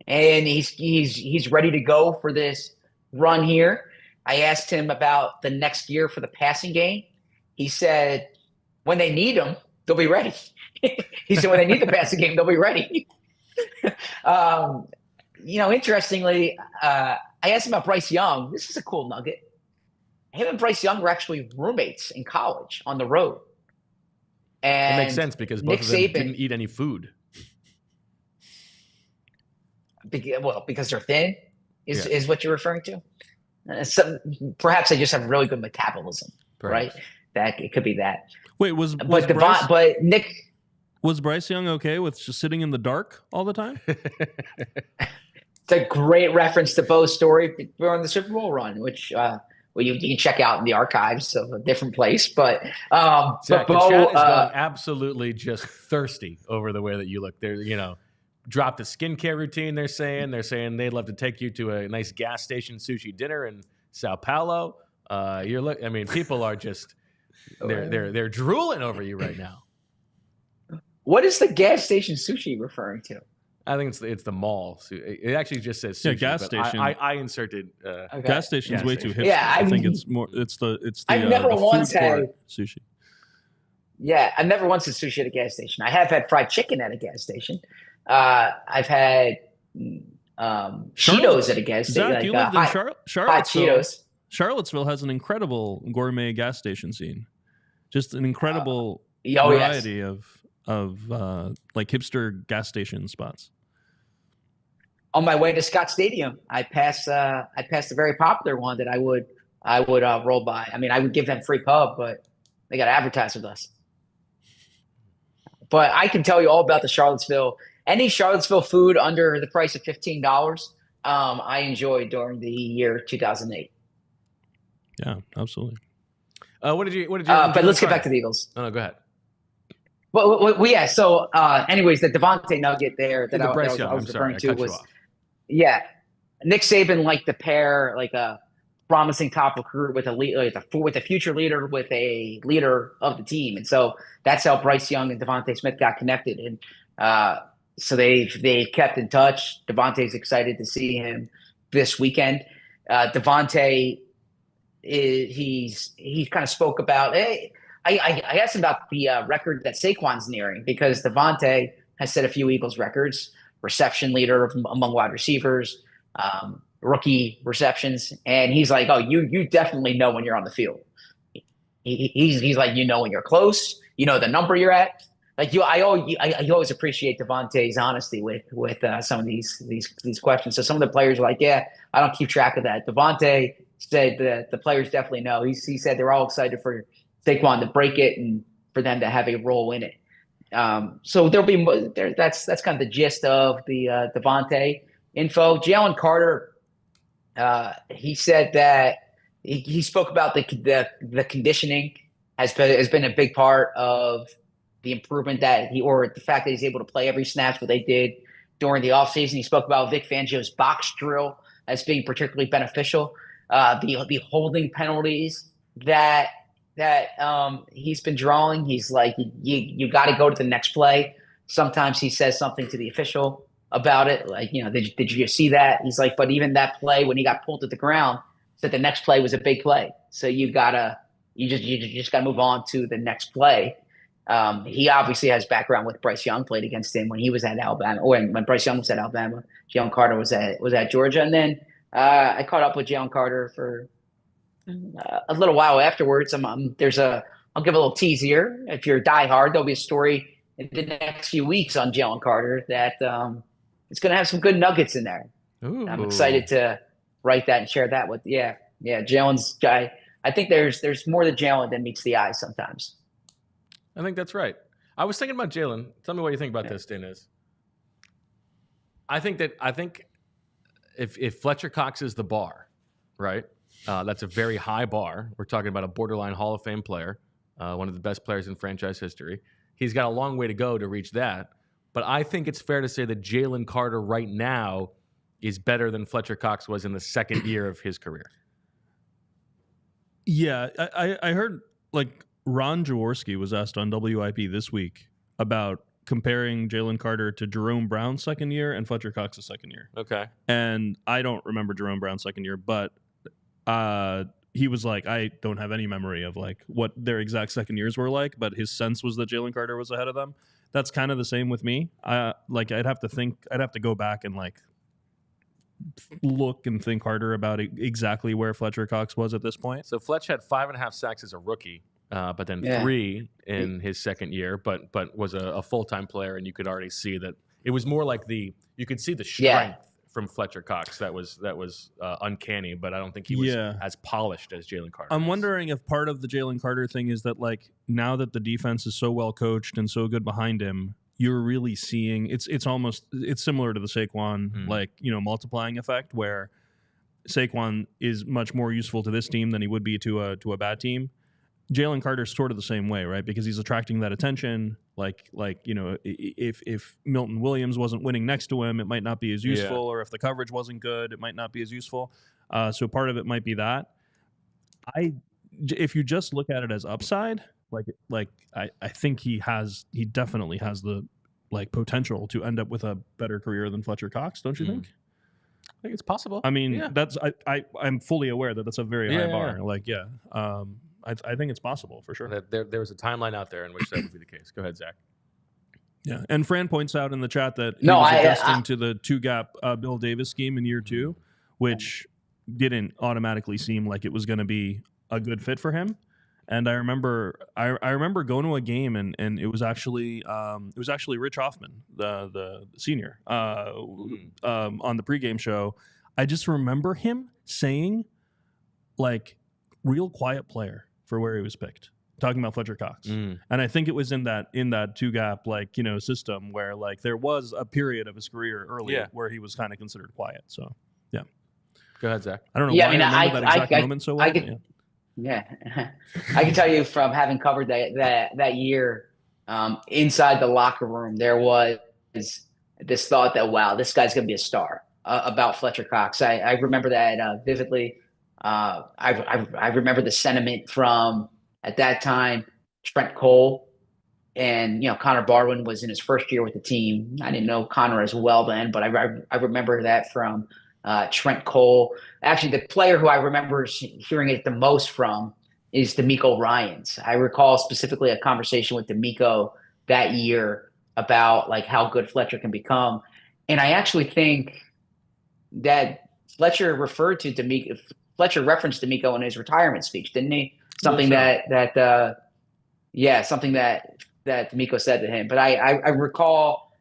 And he's ready to go for this run here. I asked him about the next year for the passing game. He said, when they need him, they'll be ready. He said, when they need the passing game, they'll be ready. Interestingly, I asked him about Bryce Young. This is a cool nugget. Him and Bryce Young were actually roommates in college on the road. And
it makes sense because both of them didn't eat any food.
Because they're thin is what you're referring to? Perhaps they just have really good metabolism,
Perhaps.
right? That it could be that.
Wait,
But Nick
was Bryce Young okay with just sitting in the dark all the time?
It's a great reference to Bo's story during the Super Bowl run, which you can check out in the archives of a different place. But
Zach,
Bo,
the chat is going absolutely just thirsty over the way that you look. They're, dropped a skincare routine. They're saying they'd love to take you to a nice gas station sushi dinner in Sao Paulo. People are just they're drooling over you right now.
What is the gas station sushi referring to?
I think it's the mall. It actually just says sushi.
Yeah, gas station.
I inserted
Okay.
Gas station's way too hipster.
Yeah,
I think it's more. It's the
I've never
the
once
food court
had
sushi.
Yeah, I've never once had sushi at a gas station. I have had fried chicken at a gas station. I've had Cheetos at a gas station.
Zach, you lived in Charlottesville.
Hot Cheetos.
Charlottesville has an incredible gourmet gas station scene. Just an incredible
Yes.
variety of like hipster gas station spots.
On my way to Scott Stadium, I passed a very popular one that I would roll by. I mean, I would give them free pub, but they got to advertise with us. But I can tell you all about any Charlottesville food under the price of $15. I enjoyed during the year 2008.
Yeah, absolutely.
What did you?
But let's get back to the Eagles.
Oh, no, go ahead.
Well, yeah. So, anyways, the DeVonta nugget there that I was referring to was, yeah, Nick Saban liked to pair like a promising top recruit with a future leader with a leader of the team, and so that's how Bryce Young and DeVonta Smith got connected, and so they kept in touch. DeVonta's excited to see him this weekend. DeVonta he kind of spoke about. Hey, I asked him about the record that Saquon's nearing because DeVonta has set a few Eagles records: reception leader among wide receivers, rookie receptions, and he's like, "Oh, you definitely know when you're on the field." He's like, when you're close, the number you're at. Like I always appreciate DeVonta's honesty with some of these questions. So some of the players are like, "Yeah, I don't keep track of that." DeVonta said that the players definitely know. He said they're all excited for Saquon to break it and for them to have a role in it. So there'll be that's kind of the gist of the DeVonta info. Jalen Carter, he said that he spoke about the conditioning has been a big part of the improvement or the fact that he's able to play every snap what they did during the offseason. He spoke about Vic Fangio's box drill as being particularly beneficial. The holding penalties that he's been drawing. He's like, you got to go to the next play. Sometimes he says something to the official about it. Like, did you see that? He's like, but even that play when he got pulled to the ground, said the next play was a big play. So you just gotta move on to the next play. He obviously has background with Bryce Young, played against him when he was at Alabama, or when Bryce Young was at Alabama. Jalen Carter was at Georgia, and then I caught up with Jalen Carter for a little while afterwards. I'll give a little tease here. If you're a diehard, there'll be a story in the next few weeks on Jalen Carter that it's going to have some good nuggets in there.
Ooh.
I'm excited to write that and share that with. Yeah. Jalen's guy. I think there's more to Jalen than meets the eye sometimes.
I think that's right. I was thinking about Jalen. Tell me what you think about this, Deniz. I think if Fletcher Cox is the bar, right? That's a very high bar. We're talking about a borderline Hall of Fame player, one of the best players in franchise history. He's got a long way to go to reach that. But I think it's fair to say that Jalen Carter right now is better than Fletcher Cox was in the second year of his career.
Yeah, I heard Ron Jaworski was asked on WIP this week about comparing Jalen Carter to Jerome Brown's second year and Fletcher Cox's second year.
Okay.
And I don't remember Jerome Brown's second year, but he was like, I don't have any memory of what their exact second years were like, but his sense was that Jalen Carter was ahead of them. That's kind of the same with me. I'd have to go back and look and think harder about exactly where Fletcher Cox was at this point.
So Fletch had 5.5 sacks as a rookie, but then 3 in his second year, but was a full-time player, and you could already see that it was more like you could see the strength from Fletcher Cox that was uncanny, but I don't think he was as polished as Jalen Carter.
I'm wondering if part of the Jalen Carter thing is that, like, now that the defense is so well coached and so good behind him, you're really seeing it's similar to the Saquon like, you know, multiplying effect, where Saquon is much more useful to this team than he would be to a bad team. Jalen Carter's sort of the same way, right? Because he's attracting that attention. Like you know, if Milton Williams wasn't winning next to him, it might not be as useful. Or if the coverage wasn't good, it might not be as useful. So part of it might be that. If you just look at it as upside, I think he definitely has the like potential to end up with a better career than Fletcher Cox. Don't you think?
I think it's possible.
I mean, I'm fully aware that that's a very high bar. I think it's possible for sure.
There was a timeline out there in which that would be the case. Go ahead, Zach.
Yeah, and Fran points out in the chat that he was adjusting to the two-gap Bill Davis scheme in year 2, which didn't automatically seem like it was going to be a good fit for him. And I remember going to a game and it was actually Rich Hoffman, the senior, on the pregame show. I just remember him saying, like, real quiet player for where he was picked, talking about Fletcher Cox. And I think it was in that two-gap, like, you know, system where, like, there was a period of his career early where he was kind of considered quiet. So, yeah.
Go ahead, Zach.
I don't know why I remember that exact moment so well.
I can tell you from having covered that year, inside the locker room, there was this thought that, wow, this guy's going to be a star, about Fletcher Cox. I remember that vividly. I remember the sentiment from, at that time, Trent Cole, and, you know, Connor Barwin was in his first year with the team. I didn't know Connor as well then, but I remember that from Trent Cole. Actually, the player who I remember hearing it the most from is DeMeco Ryans. I recall specifically a conversation with DeMeco that year about, like, how good Fletcher can become. And I actually think that Fletcher referenced DeMeco in his retirement speech, didn't he? Something that DeMeco said to him. But I recall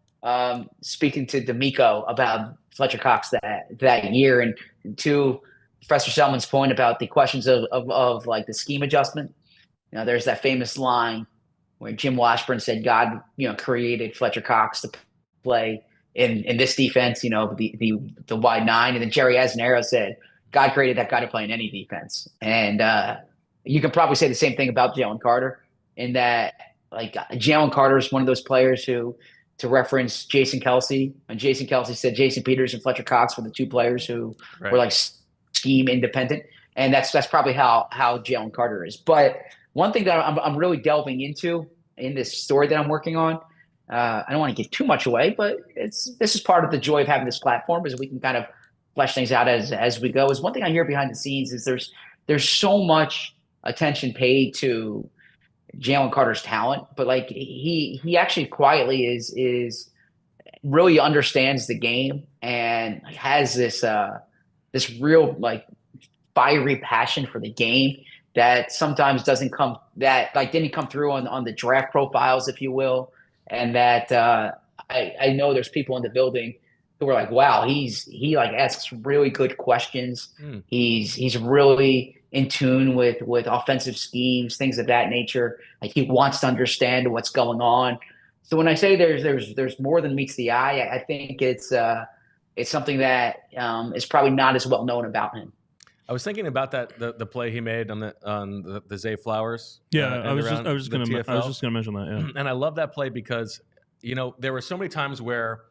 speaking to DeMeco about Fletcher Cox that year, and to Professor Selman's point about the questions of like the scheme adjustment. You know, there's that famous line where Jim Washburn said God, you know, created Fletcher Cox to play in this defense, you know, the wide 9, and then Jerry Azzinaro said God created that guy to play in any defense. And you can probably say the same thing about Jalen Carter, in that, like, Jalen Carter is one of those players who, to reference Jason Kelce, when Jason Kelce said Jason Peters and Fletcher Cox were the two players who were like scheme independent. And that's probably how Jalen Carter is. But one thing that I'm really delving into in this story that I'm working on, I don't want to give too much away, but this is part of the joy of having this platform, is we can kind of flesh things out as we go. Is one thing I hear behind the scenes is there's so much attention paid to Jalen Carter's talent, but, like, he actually quietly is really understands the game and has this real, like, fiery passion for the game that sometimes didn't come through on the draft profiles, if you will. And that I know there's people in the building who are like, wow, he like asks really good questions. He's really in tune with offensive schemes, things of that nature. Like, he wants to understand what's going on. So when I say there's more than meets the eye, I think it's something that is probably not as well known about him.
I was thinking about that the play he made on the Zay Flowers.
Yeah, I was just going to mention that. Yeah.
And I love that play because, you know, there were so many times where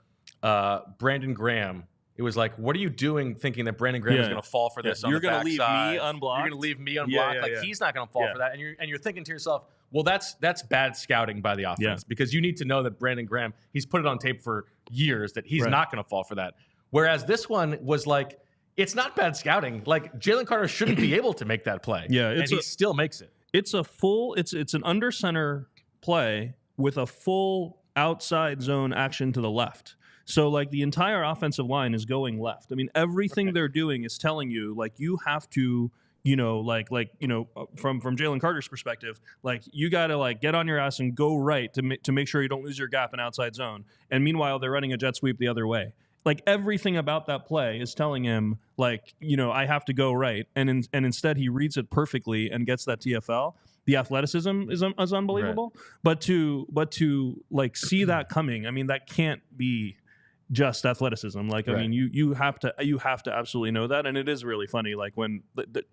Brandon Graham, it was like, what are you doing thinking that Brandon Graham is going to fall for this on the backside?
You're going to leave me unblocked?
You're going to leave me unblocked? He's not going to fall for that. And you're thinking to yourself, well, that's bad scouting by the offense, because you need to know that Brandon Graham, he's put it on tape for years that he's not going to fall for that. Whereas this one was like, it's not bad scouting. Like, Jalen Carter shouldn't be able to make that play. And he still makes it.
It's an under center play with a full outside zone action to the left. So, like, the entire offensive line is going left. I mean, everything they're doing is telling you, like, you have to, you know, from Jalen Carter's perspective, like, you got to, like, get on your ass and go right to make sure you don't lose your gap in outside zone. And meanwhile, they're running a jet sweep the other way. like everything about that play is telling him like, I have to go right. And instead he reads it perfectly and gets that TFL. The athleticism is unbelievable. Right. But to like see that coming, I mean, that can't be just athleticism. Like, I mean, you have to absolutely know that. And it is really funny. Like when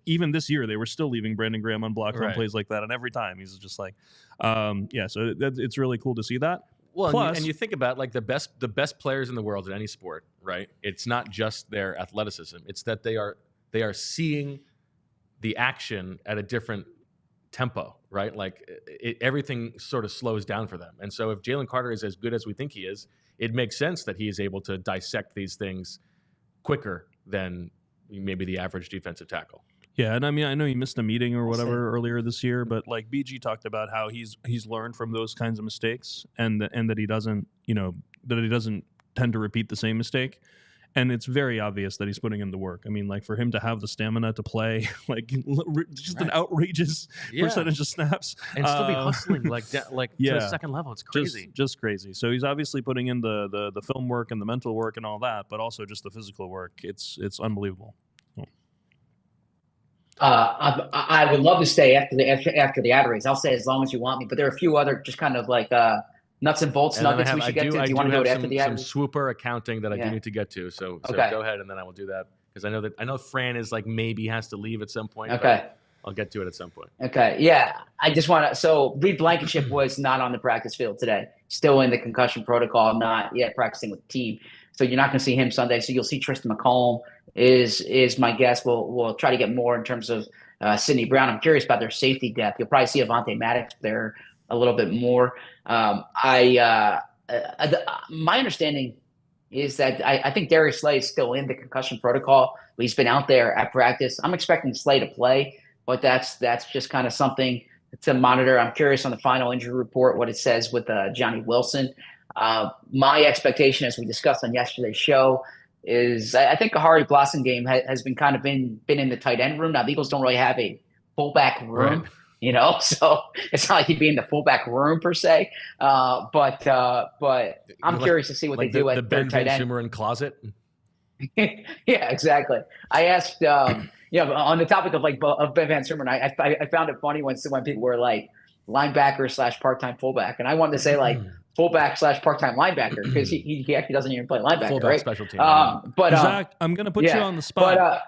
even this year, they were still leaving Brandon Graham unblocked on plays like that. And every time he's just like, so it's really cool to see that.
Well, plus, and you think about like the best players in the world in any sport, right? It's not just their athleticism; it's that they are seeing the action at a different tempo, right? Like everything sort of slows down for them. And so, if Jalen Carter is as good as we think he is, it makes sense that he is able to dissect these things quicker than maybe the average defensive tackle.
Yeah, and I mean, I know he missed a meeting or whatever earlier this year, but like BG talked about how he's learned from those kinds of mistakes, and that he doesn't tend to repeat the same mistake. And it's very obvious that he's putting in the work. I mean, like for him to have the stamina to play, like just an outrageous percentage of snaps,
and still be hustling to the second level. It's crazy,
just crazy. So he's obviously putting in the film work and the mental work and all that, but also just the physical work. It's unbelievable.
I would love to stay after the ad race. I'll stay as long as you want me, but there are a few other just kind of like nuts and bolts nuggets we should get to. Do you want to go after the ad race?
Some swooper accounting that I do need to get to. So go ahead, and then I will do that because I know Fran is like maybe has to leave at some point.
Okay,
I'll get to it at some point.
Okay, yeah. I just want to. So Reed Blankenship was not on the practice field today. Still in the concussion protocol, not yet practicing with the team. So you're not going to see him Sunday. So you'll see Tristan McCollum is my guess. We'll try to get more in terms of Sidney Brown. I'm curious about their safety depth. You'll probably see Avonte Maddox there a little bit more. My understanding is that I think Darius Slay is still in the concussion protocol. He's been out there at practice. I'm expecting Slay to play, but that's just kind of something to monitor. I'm curious on the final injury report what it says with Johnny Wilson. My expectation, as we discussed on yesterday's show, is I think Kahari Blasingame has been kind of been in the tight end room. Now the Eagles don't really have a fullback room, so it's not like he'd be in the fullback room per se. But I'm curious to see what they do at
the Ben
tight end.
Van closet.
Yeah, exactly. I asked, on the topic of Ben Van Sumeren, I found it funny when people were like linebacker / part-time fullback, and I wanted to say like fullback / part-time linebacker because he actually doesn't even play linebacker,
fullback,
right?
Special team.
But Zach, I'm going to put you on the spot.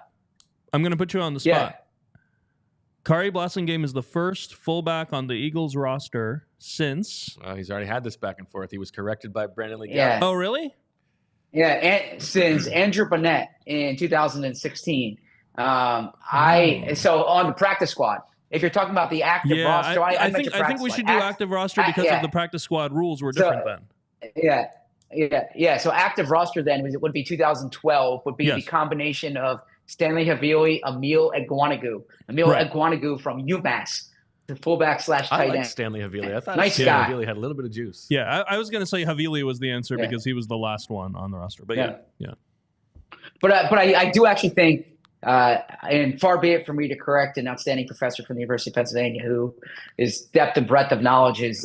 I'm going to put you on the spot.
Yeah.
Kari Blasingame is the first fullback on the Eagles roster since.
He's already had this back and forth. He was corrected by Brandon Lee.
Yeah.
Oh, really?
Yeah, and since Andrew Burnett in 2016. So on the practice squad. If you're talking about the active roster,
I think we should do active roster because of the practice squad rules were different then.
Yeah. So active roster then would be 2012. Would be the combination of Stanley Havili, Emil Egwanigu from UMass, the fullback / tight end.
I like Stanley Havili. I thought
nice
Stanley
guy.
Havili had a little bit of juice.
Yeah, I was going to say Havili was the answer because he was the last one on the roster. But yeah.
But I do actually think. And far be it from me to correct an outstanding professor from the University of Pennsylvania who his depth and breadth of knowledge is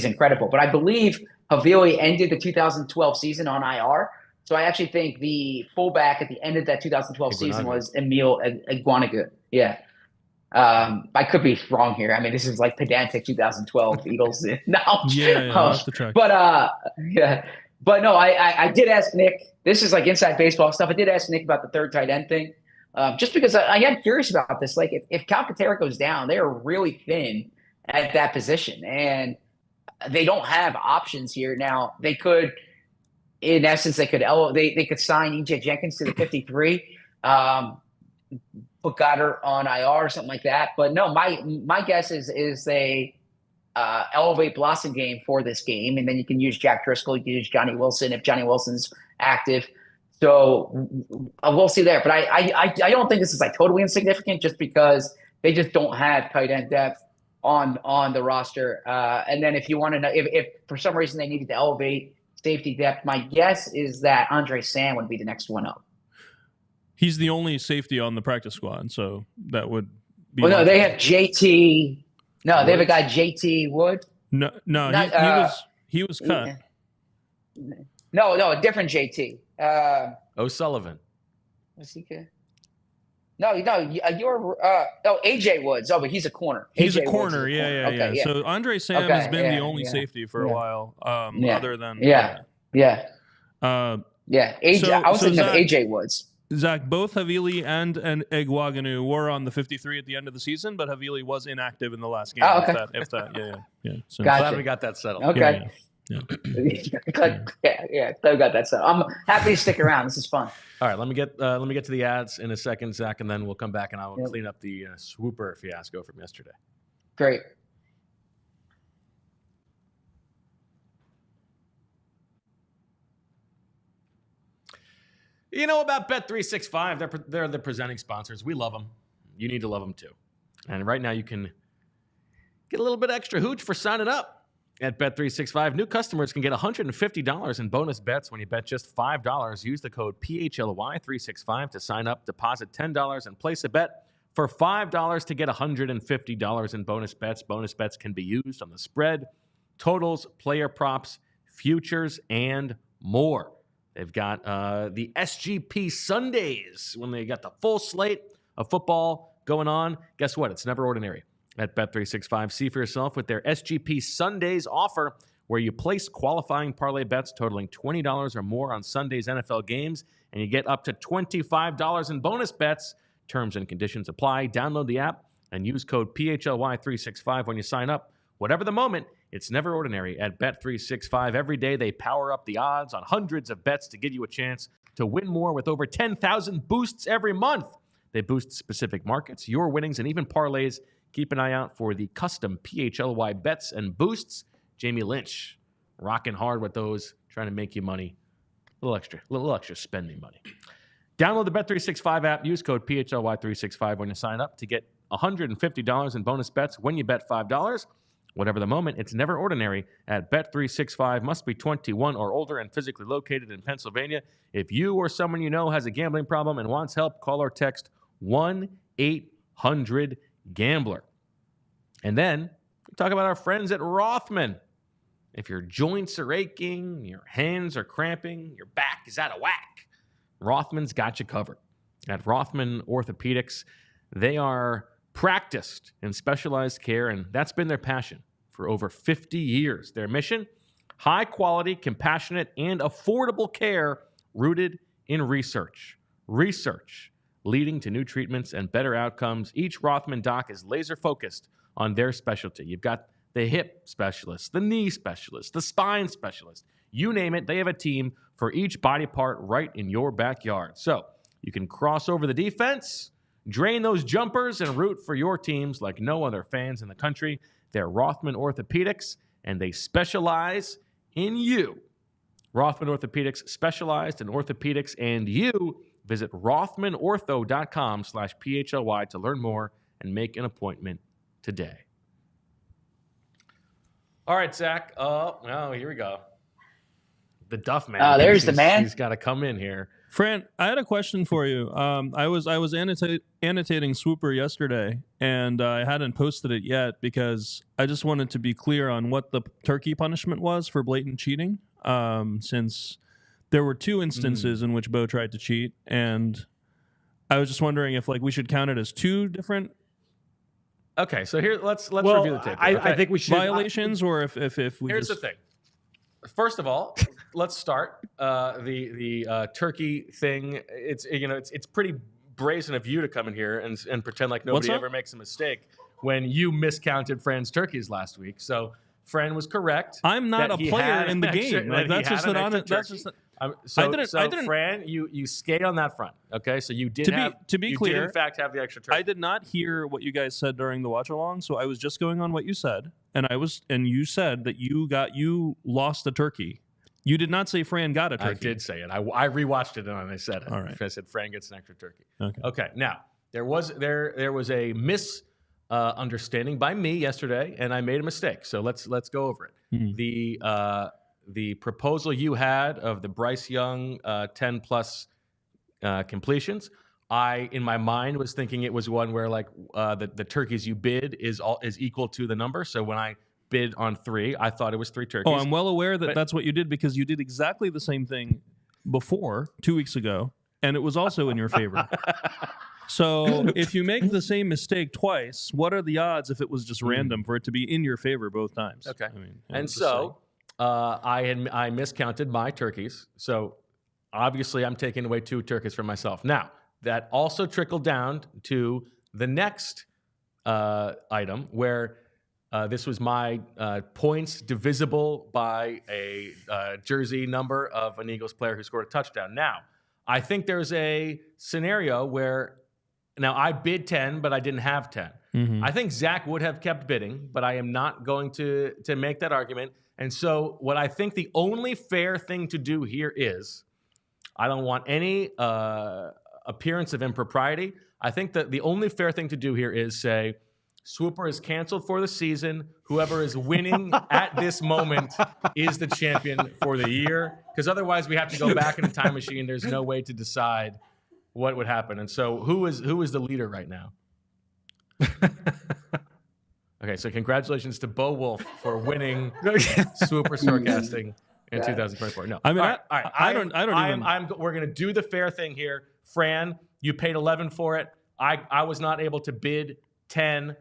incredible. But I believe Havili ended the 2012 season on IR. So I actually think the fullback at the end of that 2012 season was Emil Egwanigu. Yeah. I could be wrong here. I mean, this is like pedantic 2012 Eagles knowledge.
Off the track.
But no, I did ask Nick. This is like inside baseball stuff. I did ask Nick about the third tight end thing. Just because I am curious about this. Like, if Calcaterra goes down, they are really thin at that position, and they don't have options here. Now, they could, in essence, they could sign E.J. Jenkins to the 53, put Goddard on IR or something like that. But no, my guess is they elevate Blasingame for this game, and then you can use Jack Driscoll, you can use Johnny Wilson if Johnny Wilson's active. So we'll see there. But I don't think this is like totally insignificant just because they just don't have tight end depth on the roster. And then if you want to know if for some reason they needed to elevate safety depth, my guess is that Andre Sam would be the next one up.
He's the only safety on the practice squad, so that would be.
Well, no, they have JT. No, Wood. They have a guy JT Wood.
No, he was cut.
No, a different JT.
O'Sullivan.
Was he good? No, you're AJ Woods. Oh, but he's a corner.
He's
AJ
a corner.
Woods is
Yeah.
Okay,
So Andre Sam has been the only safety for a while, other than
AJ.
So,
I was thinking
Zach,
of AJ Woods.
Zach, both Havili and Egwaganu were on the 53 at the end of the season, but Havili was inactive in the last game.
Oh, okay.
So,
Gotcha.
Glad we got that settled.
Okay.
Yeah.
Glad we got that. So I'm happy to stick around. This is fun.
All right, let me get to the ads in a second, Zach, and then we'll come back and I will clean up the Swooper fiasco from yesterday.
Great.
You know about Bet365? They're the presenting sponsors. We love them. You need to love them too. And right now you can get a little bit extra hooch for signing up at Bet365. New customers can get $150 in bonus bets when you bet just $5. Use the code PHLY365 to sign up, deposit $10, and place a bet for $5 to get $150 in bonus bets. Bonus bets can be used on the spread, totals, player props, futures, and more. They've got the SGP Sundays when they got the full slate of football going on. Guess what? It's never ordinary at Bet365. See for yourself with their SGP Sundays offer, where you place qualifying parlay bets totaling $20 or more on Sunday's NFL games, and you get up to $25 in bonus bets. Terms and conditions apply. Download the app and use code PHLY365 when you sign up. Whatever the moment, it's never ordinary at Bet365. Every day they power up the odds on hundreds of bets to give you a chance to win more with over 10,000 boosts every month. They boost specific markets, your winnings, and even parlays. Keep an eye out for the custom PHLY bets and boosts. Jamie Lynch rocking hard with those, trying to make you money. A little extra spending money. Download the Bet365 app. Use code PHLY365 when you sign up to get $150 in bonus bets when you bet $5. Whatever the moment, it's never ordinary at Bet365. Must be 21 or older and physically located in Pennsylvania. If you or someone you know has a gambling problem and wants help, call or text 1-800-GAMBLER. And then we talk about our friends at Rothman. If your joints are aching, your hands are cramping, your back is out of whack, Rothman's got you covered. At Rothman Orthopedics, they are practiced in specialized care, and that's been their passion for over 50 years. Their mission: high quality, compassionate, and affordable care rooted in research. Research leading to new treatments and better outcomes. Each Rothman doc is laser focused on their specialty. You've got the hip specialist, the knee specialist, the spine specialist. You name it, they have a team for each body part right in your backyard. So you can cross over the defense, drain those jumpers, and root for your teams like no other fans in the country. They're Rothman Orthopedics, and they specialize in you. Rothman Orthopedics, specialized in orthopedics and you. Visit rothmanortho.com/PHLY to learn more and make an appointment today. All right, Zach. Oh, here we go. The Duff man.
There's the man.
He's got to come in here.
Fran, I had a question for you. I was annotating Swooper yesterday, and I hadn't posted it yet because I just wanted to be clear on what the turkey punishment was for blatant cheating, since there were two instances in which Bo tried to cheat, and I was just wondering if we should count it as two different.
Okay, so here let's review the tape.
I think we should
violations, or if we.
Here's the thing. First of all, let's start the turkey thing. It's pretty brazen of you to come in here and pretend like nobody ever makes a mistake when you miscounted Fran's turkeys last week. So Fran was correct.
I'm not a player in the game. That's just an honest. That's just. I didn't.
Fran, you skate on that front. Okay, so you did
to be clear.
Did in fact have the extra turkey.
I did not hear what you guys said during the watch along, so I was just going on what you said, and you said that you lost a turkey. You did not say Fran got a turkey.
I did say it. I rewatched it and I said it.
All right.
I said Fran gets an extra turkey.
Okay.
Now there was a misunderstanding by me yesterday, and I made a mistake. So let's go over it.
Mm-hmm.
The proposal you had of the Bryce Young 10 plus completions, I in my mind was thinking it was one where the turkeys you bid is equal to the number. So when I bid on 3, I thought it was 3 turkeys.
Oh, I'm well aware that that's what you did, because you did exactly the same thing before 2 weeks ago, and it was also in your favor. So if you make the same mistake twice, what are the odds if it was just random for it to be in your favor both times?
Okay.
I mean,
and so I miscounted my turkeys. So obviously I'm taking away 2 turkeys from myself. Now, that also trickled down to the next item where this was my points divisible by a jersey number of an Eagles player who scored a touchdown. Now, I think there's a scenario where now I bid 10, but I didn't have 10.
Mm-hmm.
I think Zach would have kept bidding, but I am not going to make that argument. And so what I think the only fair thing to do here is, I don't want any appearance of impropriety. I think that the only fair thing to do here is say, Swooper is canceled for the season. Whoever is winning at this moment is the champion for the year. Because otherwise we have to go back in a time machine. There's no way to decide what would happen. And so who is the leader right now? Okay, so congratulations to Bo Wolf for winning Swooper Storecasting in 2024. No,
I mean,
all right. We're going to do the fair thing here. Fran, you paid 11 for it. I was not able to bid 10.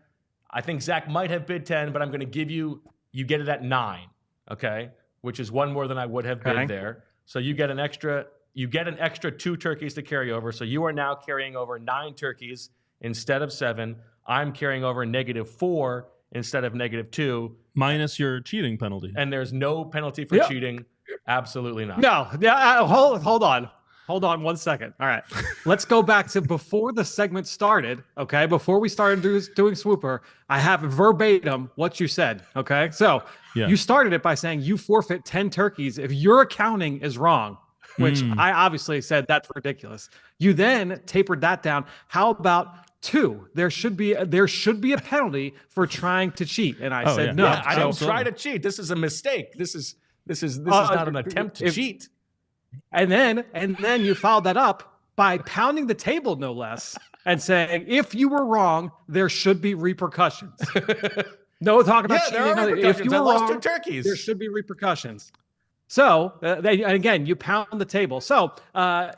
I think Zach might have bid 10, but I'm going to give you get it at 9, okay? Which is one more than I would have bid there. So you get an extra 2 turkeys to carry over. So you are now carrying over 9 turkeys instead of 7. I'm carrying over -4 instead of -2.
Minus your cheating penalty.
And there's no penalty for cheating. Absolutely not.
No. Yeah. Hold on. Hold on 1 second. All right. Let's go back to before the segment started. Okay. Before we started doing Swooper, I have verbatim what you said. Okay. So you started it by saying you forfeit 10 turkeys if your accounting is wrong, which I obviously said that's ridiculous. You then tapered that down. How about 2? There should be a penalty for trying to cheat. And I said no.
Yeah, I don't try to cheat. This is a mistake. This is not an attempt to cheat.
And then you followed that up by pounding the table, no less, and saying, if you were wrong, there should be repercussions. No talk about cheating.
There are repercussions.
If you were
lost
wrong,
2 turkeys.
there should be repercussions. So, again, you pound the table. So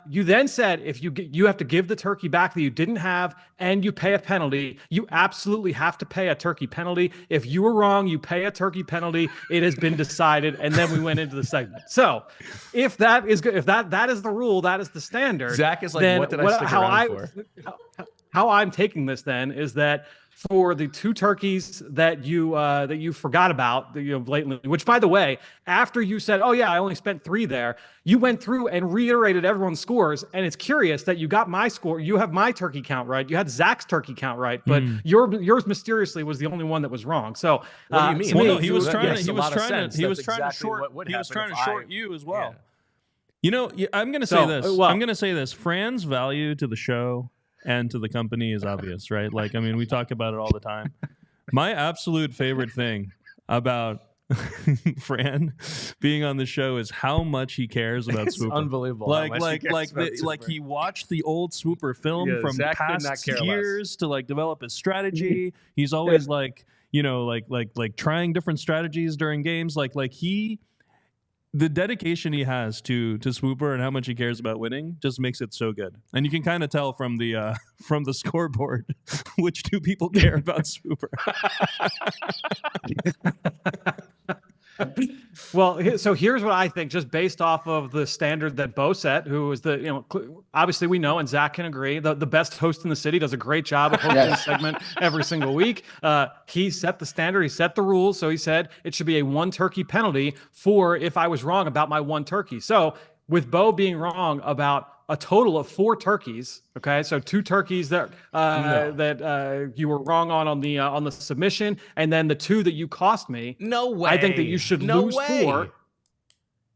you then said if you have to give the turkey back that you didn't have and you pay a penalty, you absolutely have to pay a turkey penalty. If you were wrong, you pay a turkey penalty. It has been decided. And then we went into the segment. So if that is good, if that is the rule, that is the standard.
Zach is like, what did I stick around for?
How I'm taking this then is that for the 2 turkeys that you forgot about, blatantly, which by the way, after you said, oh yeah, I only spent 3 there, you went through and reiterated everyone's scores. And it's curious that you got my score. You have my turkey count right. You had Zach's turkey count right, but yours mysteriously was the only one that was wrong. So
what do you mean?
Well, no, he was trying to short you as well. Yeah. I'm going to say this. I'm going to say this. Fran's value to the show and to the company is obvious, right? Like, I mean, we talk about it all the time. My absolute favorite thing about Fran being on the show is how much he cares about Swooper.
It's unbelievable.
Like he watched the old Swooper film from
Zach
past years to like develop his strategy. He's always like trying different strategies during games. The dedication he has to Swooper and how much he cares about winning just makes it so good. And you can kind of tell from the scoreboard which 2 people care about Swooper.
Well, so here's what I think, just based off of the standard that Bo set, who is obviously we know, and Zach can agree, the best host in the city, does a great job of hosting the segment every single week. He set the standard, he set the rules, so he said it should be a 1 turkey penalty for if I was wrong about my 1 turkey. So with Bo being wrong about a total of 4 turkeys. Okay, so 2 turkeys that you were wrong on the submission, and then the 2 that you cost me.
No way.
I think that you should lose 4.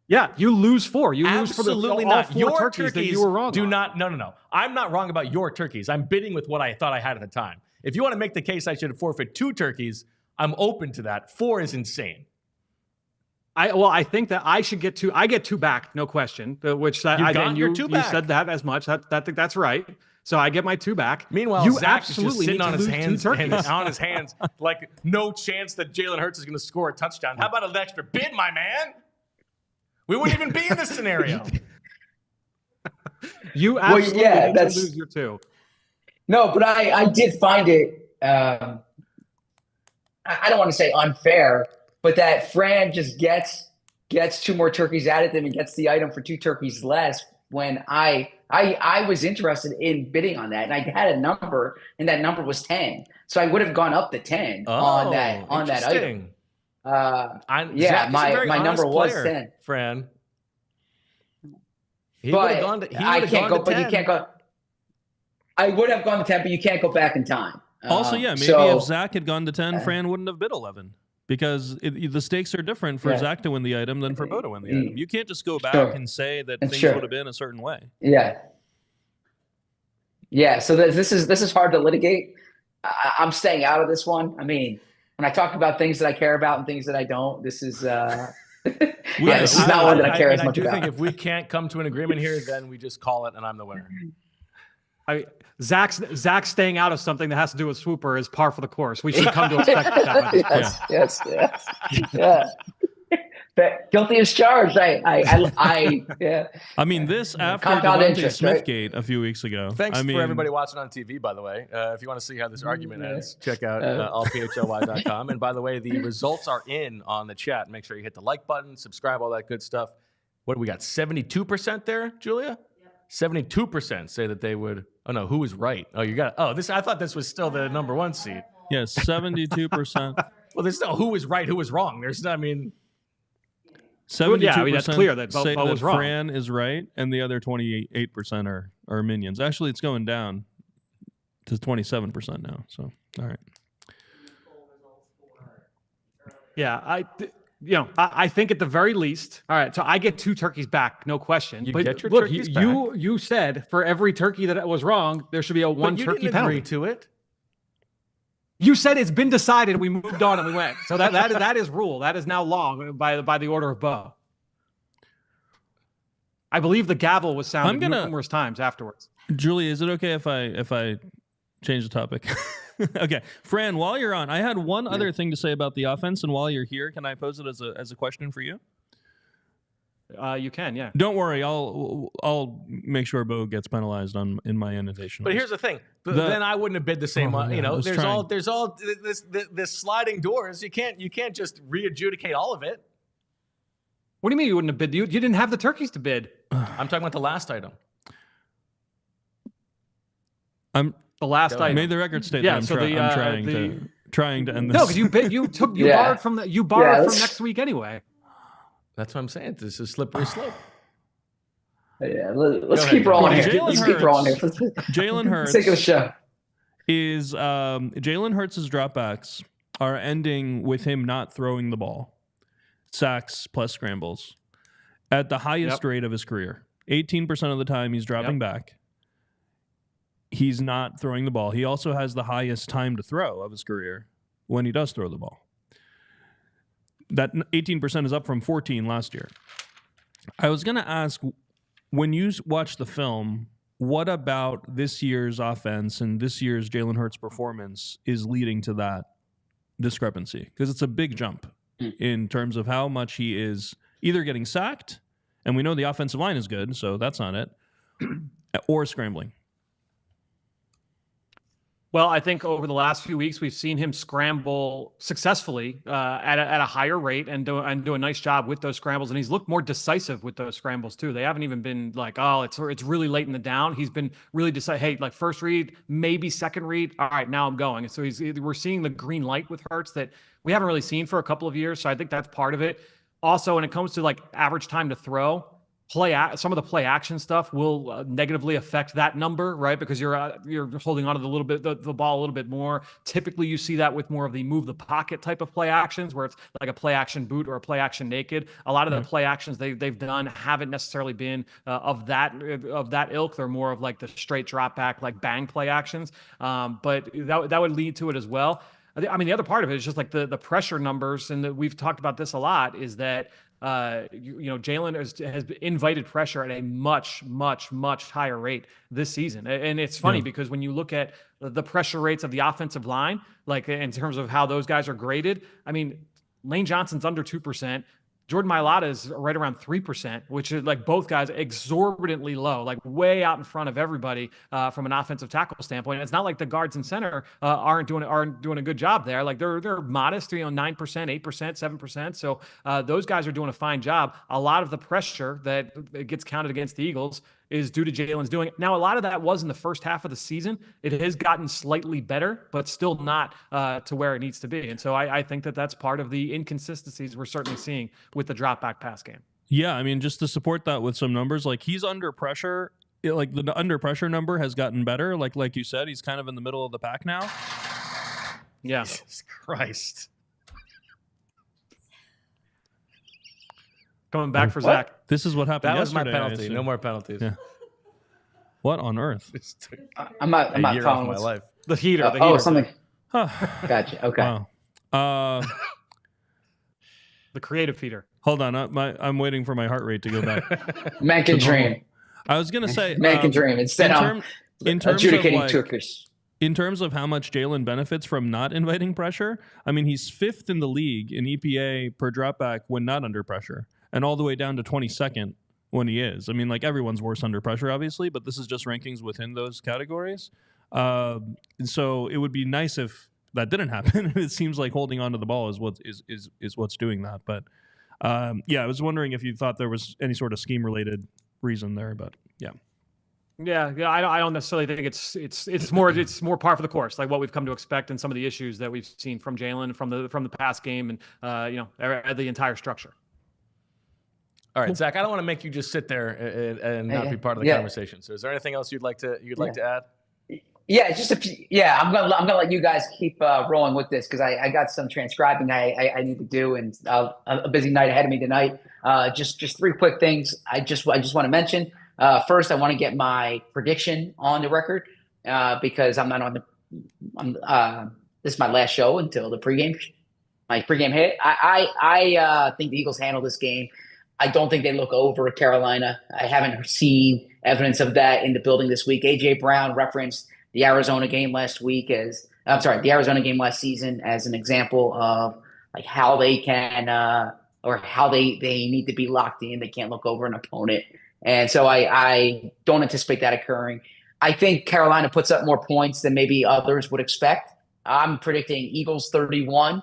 Yeah, you lose 4. You
Absolutely
lose for
not.
all 4 turkeys that you were wrong.
No. I'm not wrong about your turkeys. I'm bidding with what I thought I had at the time. If you want to make the case I should forfeit 2 turkeys, I'm open to that. 4 is insane.
I think that I should get 2. I get 2 back, no question. You said that as much. I think that's right. So I get my 2 back.
Meanwhile,
you
Zach is just sitting on his hands, like no chance that Jalen Hurts is going to score a touchdown. How about an extra bid, my man? We wouldn't even be in this scenario.
You absolutely need to lose your 2.
No, but I did find it. I don't want to say unfair, but that Fran just gets 2 more turkeys added them and gets the item for 2 turkeys less. When I was interested in bidding on that, and I had a number, and that number was 10. So I would have gone up to 10 on that item. My number was 10.
Fran.
I can't go. But you can't go. I would have gone to 10, but you can't go back in time.
Also, maybe if Zach had gone to 10, Fran wouldn't have bid 11. Because the stakes are different for Zach to win the item than for Bo to win the item. You can't just go back and say that things would have been a certain way.
Yeah. So this is hard to litigate. I'm staying out of this one. I mean, when I talk about things that I care about and things that I don't, this is this is not one that I care as much about.
I do think if we can't come to an agreement here, then we just call it, and I'm the winner.
Zach's staying out of something that has to do with Swooper is par for the course. We should come to expect that.
Yes. But guilty as charged. I
mean, this after DeVonta Smithgate a few weeks ago.
Thanks for everybody watching on TV, by the way. If you want to see how this argument ends, check out allphly.com. And by the way, the results are in on the chat. Make sure you hit the like button, subscribe, all that good stuff. What do we got? 72% there, Julia? 72% say that they would. Oh no, who was right? Oh, you got. Oh, this. I thought this was still the number 1 seed.
Yes, 72%.
Well, there's no who was right, who was wrong. There's no. I mean,
72%
that's clear that Bo was wrong.
Fran is right, and the other 28% are minions. Actually, it's going down to 27% now. So, all right.
Yeah, I think at the very least, all right, so I get 2 turkeys back, no question.
You
but
get your
look,
turkeys back.
You said for every turkey that was wrong, there should be a 1 turkey penalty.
Agree to it.
You said it's been decided. We moved on and we went. So that is rule. That is now law by the order of Bo. I believe the gavel was sounded numerous times afterwards.
Julie, is it okay if I change the topic? Okay, Fran, while you're on, I had one other thing to say about the offense, and while you're here, can I pose it as a question for you?
You can, yeah.
Don't worry, I'll make sure Bo gets penalized in my annotation.
But here's the thing: then I wouldn't have bid the same. There's all this sliding doors. You can't just re-adjudicate all of it.
What do you mean you wouldn't have bid? You didn't have the turkeys to bid.
I'm talking about the last item.
The last item.
Made the record state that I'm trying to end this.
No, because you borrowed from from next week anyway.
That's what I'm saying. This is slippery slope.
Yeah, let's keep rolling here.
Jalen Hurts.
Take the show.
Is Jalen Hurts' dropbacks are ending with him not throwing the ball, sacks plus scrambles, at the highest rate of his career. 18% of the time he's dropping back. He's not throwing the ball. He also has the highest time to throw of his career when he does throw the ball. That 18% is up from 14 last year. I was going to ask, when you watch the film, what about this year's offense and this year's Jalen Hurts performance is leading to that discrepancy? Because it's a big jump in terms of how much he is either getting sacked, and we know the offensive line is good, so that's not it, or scrambling.
Well, I think over the last few weeks, we've seen him scramble successfully at a higher rate and do a nice job with those scrambles. And he's looked more decisive with those scrambles, too. They haven't even been like, oh, it's really late in the down. He's been really decisive. Hey, like first read, maybe second read. All right, now I'm going. And so we're seeing the green light with Hurts that we haven't really seen for a couple of years. So I think that's part of it. Also, when it comes to like average time to throw, some of the play action stuff will negatively affect that number, right? Because you're holding on to the ball a little bit more. Typically, you see that with more of the move the pocket type of play actions, where it's like a play action boot or a play action naked. A lot of the play actions they've done haven't necessarily been of that ilk. They're more of like the straight drop back, like bang play actions. But that would lead to it as well. I mean, the other part of it is just like the pressure numbers, and we've talked about this a lot. Is that Jalen has invited pressure at a much, much, much higher rate this season. And it's funny because when you look at the pressure rates of the offensive line, like in terms of how those guys are graded, I mean, Lane Johnson's under 2%. Jordan Mailata is right around 3%, which is like both guys exorbitantly low, like way out in front of everybody from an offensive tackle standpoint. And it's not like the guards and center aren't doing a good job there. Like they're modest, 9%, 8%, 7%. So those guys are doing a fine job. A lot of the pressure that gets counted against the Eagles is due to Jalen's doing it. Now, a lot of that was in the first half of the season. It has gotten slightly better, but still not to where it needs to be. And so I think that that's part of the inconsistencies we're certainly seeing with the drop back pass game.
Yeah, I mean, just to support that with some numbers, like he's under pressure. Like the under pressure number has gotten better. Like you said, he's kind of in the middle of the pack now.
Yeah.
Jesus Christ.
Coming back for Zach.
This is what happened.
That was my
yesterday,
penalty. No more penalties.
Yeah. What on earth?
I'm not following
my life.
The heater. The heater.
Oh, something.
Huh.
Gotcha. Okay.
Wow.
The creative heater.
Hold on. I'm waiting for my heart rate to go back.
Man can dream.
I was gonna say
Man can dream. Instead of adjudicating Turkish.
In terms of how much Jalen benefits from not inviting pressure, I mean, he's 5th in the league in EPA per dropback when not under pressure, and all the way down to 22nd when he is. I mean, like everyone's worse under pressure, obviously, but this is just rankings within those categories. And so it would be nice if that didn't happen. It seems like holding on to the ball is what's doing that. But yeah, I was wondering if you thought there was any sort of scheme related reason there, but yeah.
Yeah, I don't necessarily think it's more par for the course, like what we've come to expect, and some of the issues that we've seen from Jalen from the past game, and the entire structure.
All right, Zach, I don't want to make you just sit there and not be part of the conversation. So, is there anything else you'd like to add?
Yeah, just I'm gonna let you guys keep rolling with this because I got some transcribing I need to do, and a busy night ahead of me tonight. Just 3 quick things I just want to mention. First, I want to get my prediction on the record because I'm not on the. This is my last show until the pregame. My pregame hit. I think the Eagles handle this game. I don't think they look over Carolina. I haven't seen evidence of that in the building this week. A.J. Brown referenced the Arizona game last season as an example of like how they can or how they need to be locked in. They can't look over an opponent. And so I don't anticipate that occurring. I think Carolina puts up more points than maybe others would expect. I'm predicting Eagles 31,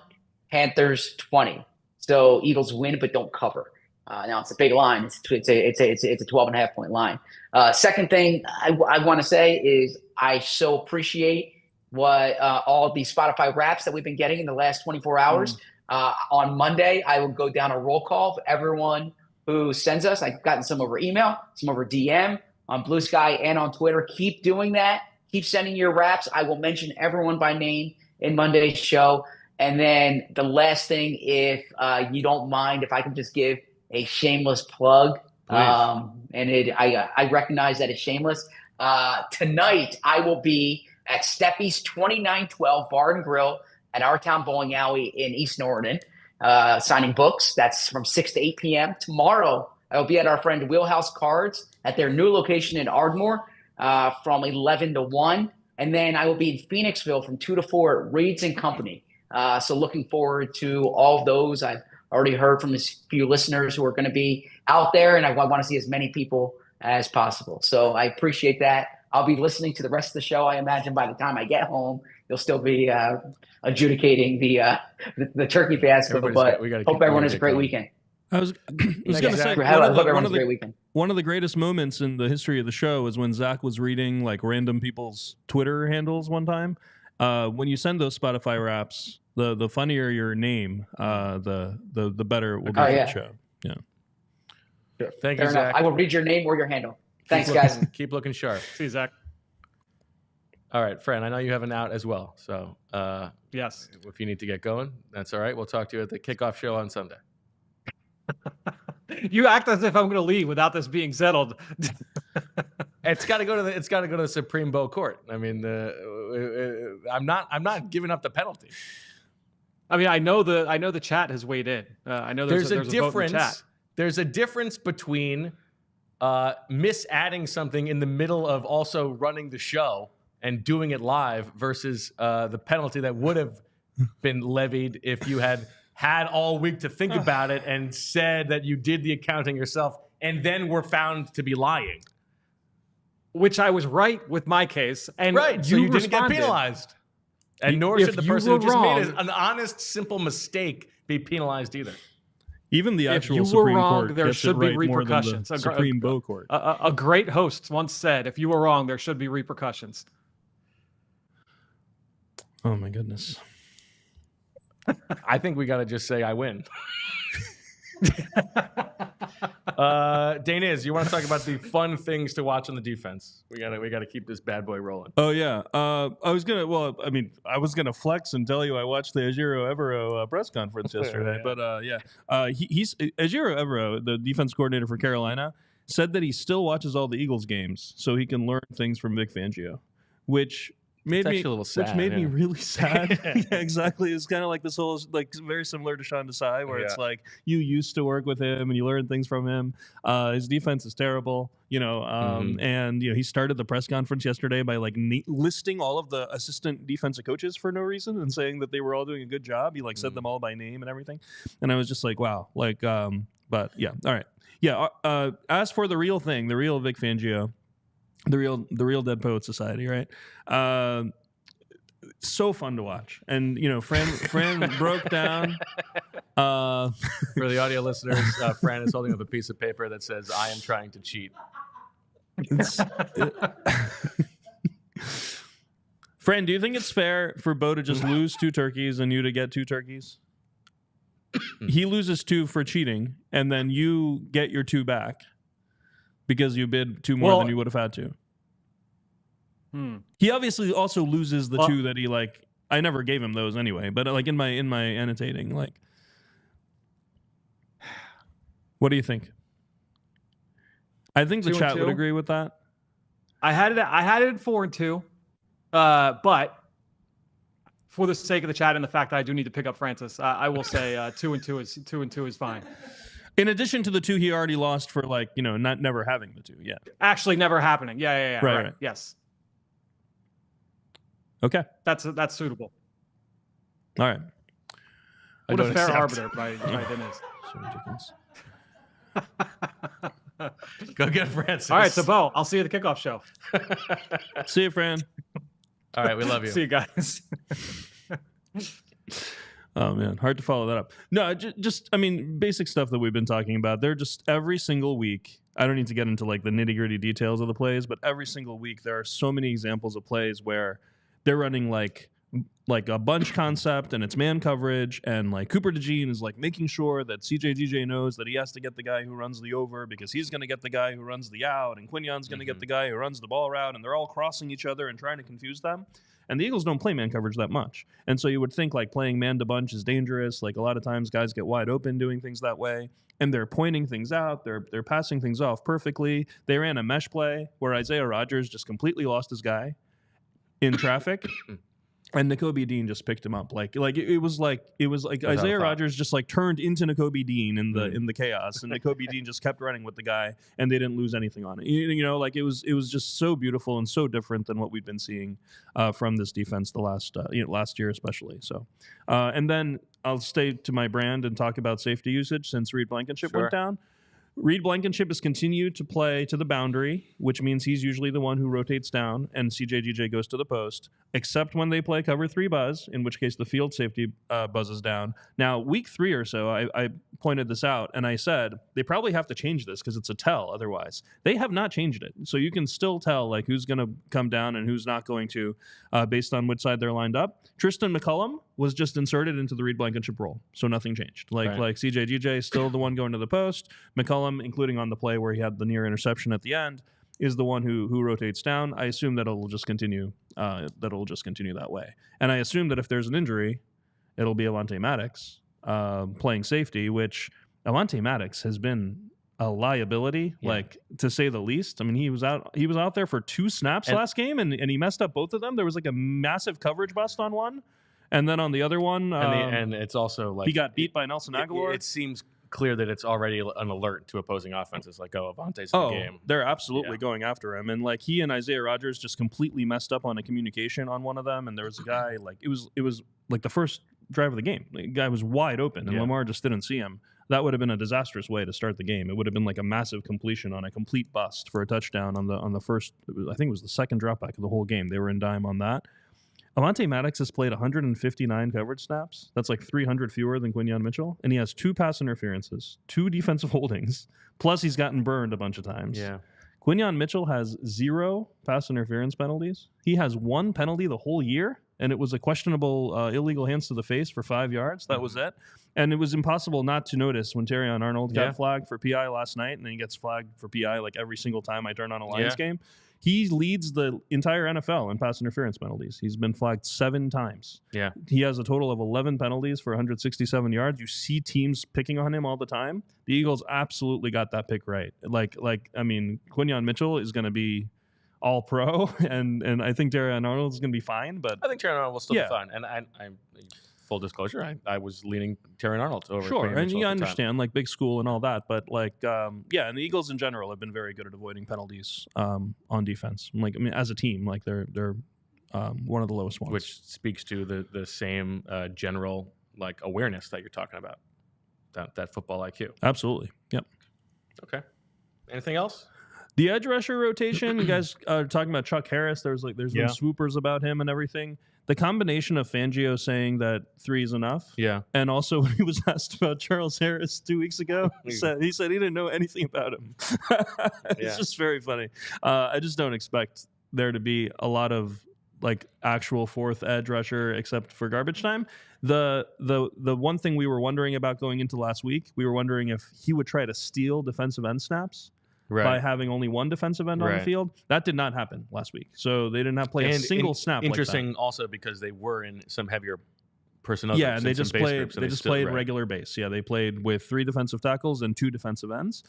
Panthers 20. So Eagles win but don't cover. Now it's a big line. It's a 12.5 point line. Second thing I want to say is I so appreciate what all the Spotify raps that we've been getting in the last 24 hours. On Monday, I will go down a roll call for everyone who sends us. I've gotten some over email, some over DM, on Blue Sky and on Twitter. Keep doing that. Keep sending your raps. I will mention everyone by name in Monday's show. And then the last thing, if you don't mind, if I can just give a shameless plug. I recognize that it's shameless. Tonight, I will be at Steppy's 2912 Bar and Grill at Our Town Bowling Alley in East Norriton, signing books. That's from 6 to 8 p.m. Tomorrow, I will be at our friend Wheelhouse Cards at their new location in Ardmore from 11 to 1. And then I will be in Phoenixville from 2 to 4 at Reeds and Company. So looking forward to all of those. I've already heard from a few listeners who are going to be out there, and I want to see as many people as possible. So I appreciate that. I'll be listening to the rest of the show. I imagine by the time I get home, you'll still be adjudicating the turkey fiasco. But hope everyone has a great weekend.
I was going to say one of the greatest moments in the history of the show is when Zach was reading like random people's Twitter handles one time. When you send those Spotify raps, the funnier your name, the better it will be for the show. Yeah.
Sure. Thank you, Zach.
I will read your name or your handle. Thanks, guys.
Keep looking sharp.
See you, Zach.
All right, Fran, I know you have an out as well. So
yes,
if you need to get going, that's all right. We'll talk to you at the kickoff show on Sunday.
You act as if I'm going to leave without this being settled.
It's got to go to the Supreme Bowl Court. I mean, I'm not giving up the penalty.
I mean, I know the chat has weighed in. I know there's a difference. Vote in the chat.
There's a difference between misadding something in the middle of also running the show and doing it live versus the penalty that would have been levied if you had had all week to think about it and said that you did the accounting yourself and then were found to be lying.
Which I was right with my case. And
so you didn't get penalized. And nor should the person who just made an honest, simple mistake be penalized either.
Even the actual
if you
Supreme
were wrong,
Court
there
gets
should
it
be
right
repercussions.
More than the Supreme Bow Court.
A great host once said, if you were wrong, there should be repercussions.
Oh, my goodness.
I think we got to just say I win. Deniz, you want to talk about the fun things to watch on the defense? We got to keep this bad boy rolling.
Oh yeah, I was gonna flex and tell you I watched the Ejiro Evero press conference yesterday, but he's Ejiro Evero, the defense coordinator for Carolina, said that he still watches all the Eagles games so he can learn things from Vic Fangio, which made me me really sad. Yeah, exactly. It's kind of like this whole very similar to Sean Desai, where it's like you used to work with him and you learn things from him. His defense is terrible, and he started the press conference yesterday by listing all of the assistant defensive coaches for no reason and saying that they were all doing a good job. He said them all by name and everything, and I was just like, wow, but yeah, all right, yeah. As for the real thing, the real Vic Fangio. The real Dead Poet Society, right? So fun to watch, and Fran broke down.
For the audio listeners, Fran is holding up a piece of paper that says, "I am trying to cheat."
Fran, do you think it's fair for Bo to just lose 2 turkeys and you to get 2 turkeys? He loses 2 for cheating, and then you get your 2 back. Because you bid 2 more than you would have had to. He obviously also loses the 2 that he I never gave him those anyway. But in my annotating, what do you think? I think the chat would agree with that.
I had it at 4-2, but for the sake of the chat and the fact that I do need to pick up Francis, I will say 2-2 is fine.
In addition to the 2 he already lost for not never having the 2 yet.
Actually never happening. Yeah. Right. Yes.
Okay.
That's suitable.
All right.
What a fair arbiter by Deniz.
So ridiculous.
Go get Francis.
All right, so Bo, I'll see you at the kickoff show.
See you, Fran.
All right, we love you.
See you guys.
Oh, man. Hard to follow that up. No, just basic stuff that we've been talking about. They're just every single week. I don't need to get into the nitty-gritty details of the plays, but every single week there are so many examples of plays where they're running like a bunch concept and it's man coverage, and Cooper DeJean is making sure that CJ knows that he has to get the guy who runs the over because he's going to get the guy who runs the out, and Quinyon's going to get the guy who runs the ball route, and they're all crossing each other and trying to confuse them. And the Eagles don't play man coverage that much. And so you would think playing man to bunch is dangerous. A lot of times guys get wide open doing things that way. And they're pointing things out. They're passing things off perfectly. They ran a mesh play where Isaiah Rodgers just completely lost his guy in traffic. And Nakobe Dean just picked him up. It was like Isaiah Rodgers just turned into Nakobe Dean in the chaos, and Nakobe Dean just kept running with the guy, and they didn't lose anything on it. It was just so beautiful and so different than what we've been seeing from this defense the last year especially. So, and then I'll stay to my brand and talk about safety usage since Reed Blankenship went down. Reed Blankenship has continued to play to the boundary, which means he's usually the one who rotates down, and CJ goes to the post, except when they play cover 3 buzz, in which case the field safety buzzes down. Now, week 3 or so, I pointed this out, and I said they probably have to change this because it's a tell otherwise. They have not changed it. So you can still tell who's going to come down and who's not going to based on which side they're lined up. Tristan McCullum was just inserted into the Reed Blankenship role, so nothing changed. CJ is still the one going to the post. McCullum, including on the play where he had the near interception at the end, is the one who rotates down. I assume that it'll just continue. That way. And I assume that if there's an injury, it'll be Avonte Maddox playing safety, which Avonte Maddox has been a liability, to say the least. He was out there for 2 snaps last game, and he messed up both of them. There was a massive coverage bust on one, and then on the other one,
and it's also
he got beat by Nelson Aguilar.
It seems clear that it's already an alert to opposing offenses. Avonte's in the game.
They're absolutely going after him, and he and Isaiah Rodgers just completely messed up on a communication on one of them. And there was a guy it was the first drive of the game. The guy was wide open, and Lamar just didn't see him. That would have been a disastrous way to start the game. It would have been like a massive completion on a complete bust for a touchdown on the first. I think it was the second dropback of the whole game. They were in dime on that. Avonte Maddox has played 159 coverage snaps. That's like 300 fewer than Quinyon Mitchell, and he has 2 pass interferences, 2 defensive holdings, plus he's gotten burned a bunch of times.
Yeah.
Quinyon Mitchell has 0 pass interference penalties. He has 1 penalty the whole year, and it was a questionable illegal hands to the face for 5 yards. That was it. And it was impossible not to notice when Terrion Arnold got flagged for PI last night, and then he gets flagged for PI like every single time I turn on a Lions game. He leads the entire NFL in pass interference penalties. He's been flagged 7 times. Yeah. He has a total of 11 penalties for 167 yards. You see teams picking on him all the time. The Eagles absolutely got that pick right. I mean, Quinyon Mitchell is going to be all pro, and I think Terrion Arnold is going to be fine. But
I think Terrion Arnold will still be fine. And I full disclosure, I was leaning Terrion Arnold over.
Sure, and you understand, like big school and all that, but and the Eagles in general have been very good at avoiding penalties on defense. Like, I mean, as a team, like they're one of the lowest ones,
which speaks to the same general like awareness that you're talking about, that football IQ.
Absolutely, yep.
Okay. Anything else?
The edge rusher rotation, you guys are talking about Chuck Harris. There's been swoopers about him and everything. The combination of Fangio saying that 3 is enough, and also when he was asked about Charles Harris 2 weeks ago, he said he didn't know anything about him. It's just very funny. I just don't expect there to be a lot of like actual 4th edge rusher except for garbage time. The one thing we were wondering about going into last week, we were wondering if he would try to steal defensive end snaps. By having only 1 defensive end on the field. That did not happen last week. So they did not play a single snap.
Interesting
like that.
Also because they were in some heavier personnel.
Yeah, and they just played regular base. Yeah, they played with 3 defensive tackles and 2 defensive ends.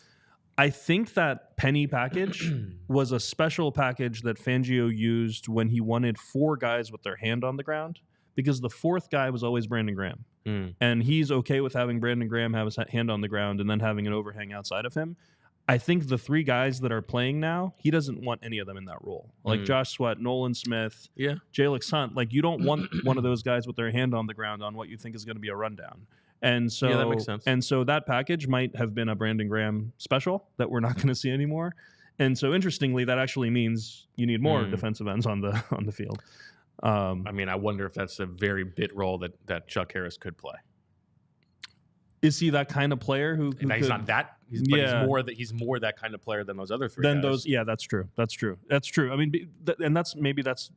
I think that penny package was a special package that Fangio used when he wanted 4 guys with their hand on the ground, because the 4th guy was always Brandon Graham. And he's okay with having Brandon Graham have his hand on the ground and then having an overhang outside of him. I think the 3 guys that are playing now, he doesn't want any of them in that role. Like Josh Sweat, Nolan Smith, Jalen Hunt. Like, you don't want one of those guys with their hand on the ground on what you think is going to be a rundown. And so,
that makes sense.
And so that package might have been a Brandon Graham special that we're not going to see anymore. And so, interestingly, that actually means you need more defensive ends on the field.
I mean, I wonder if that's a very bit role that Chuck Harris could play.
Is he that kind of player who
he's not that? He's more that kind of player than those other 3 guys.
That's true. I mean, that's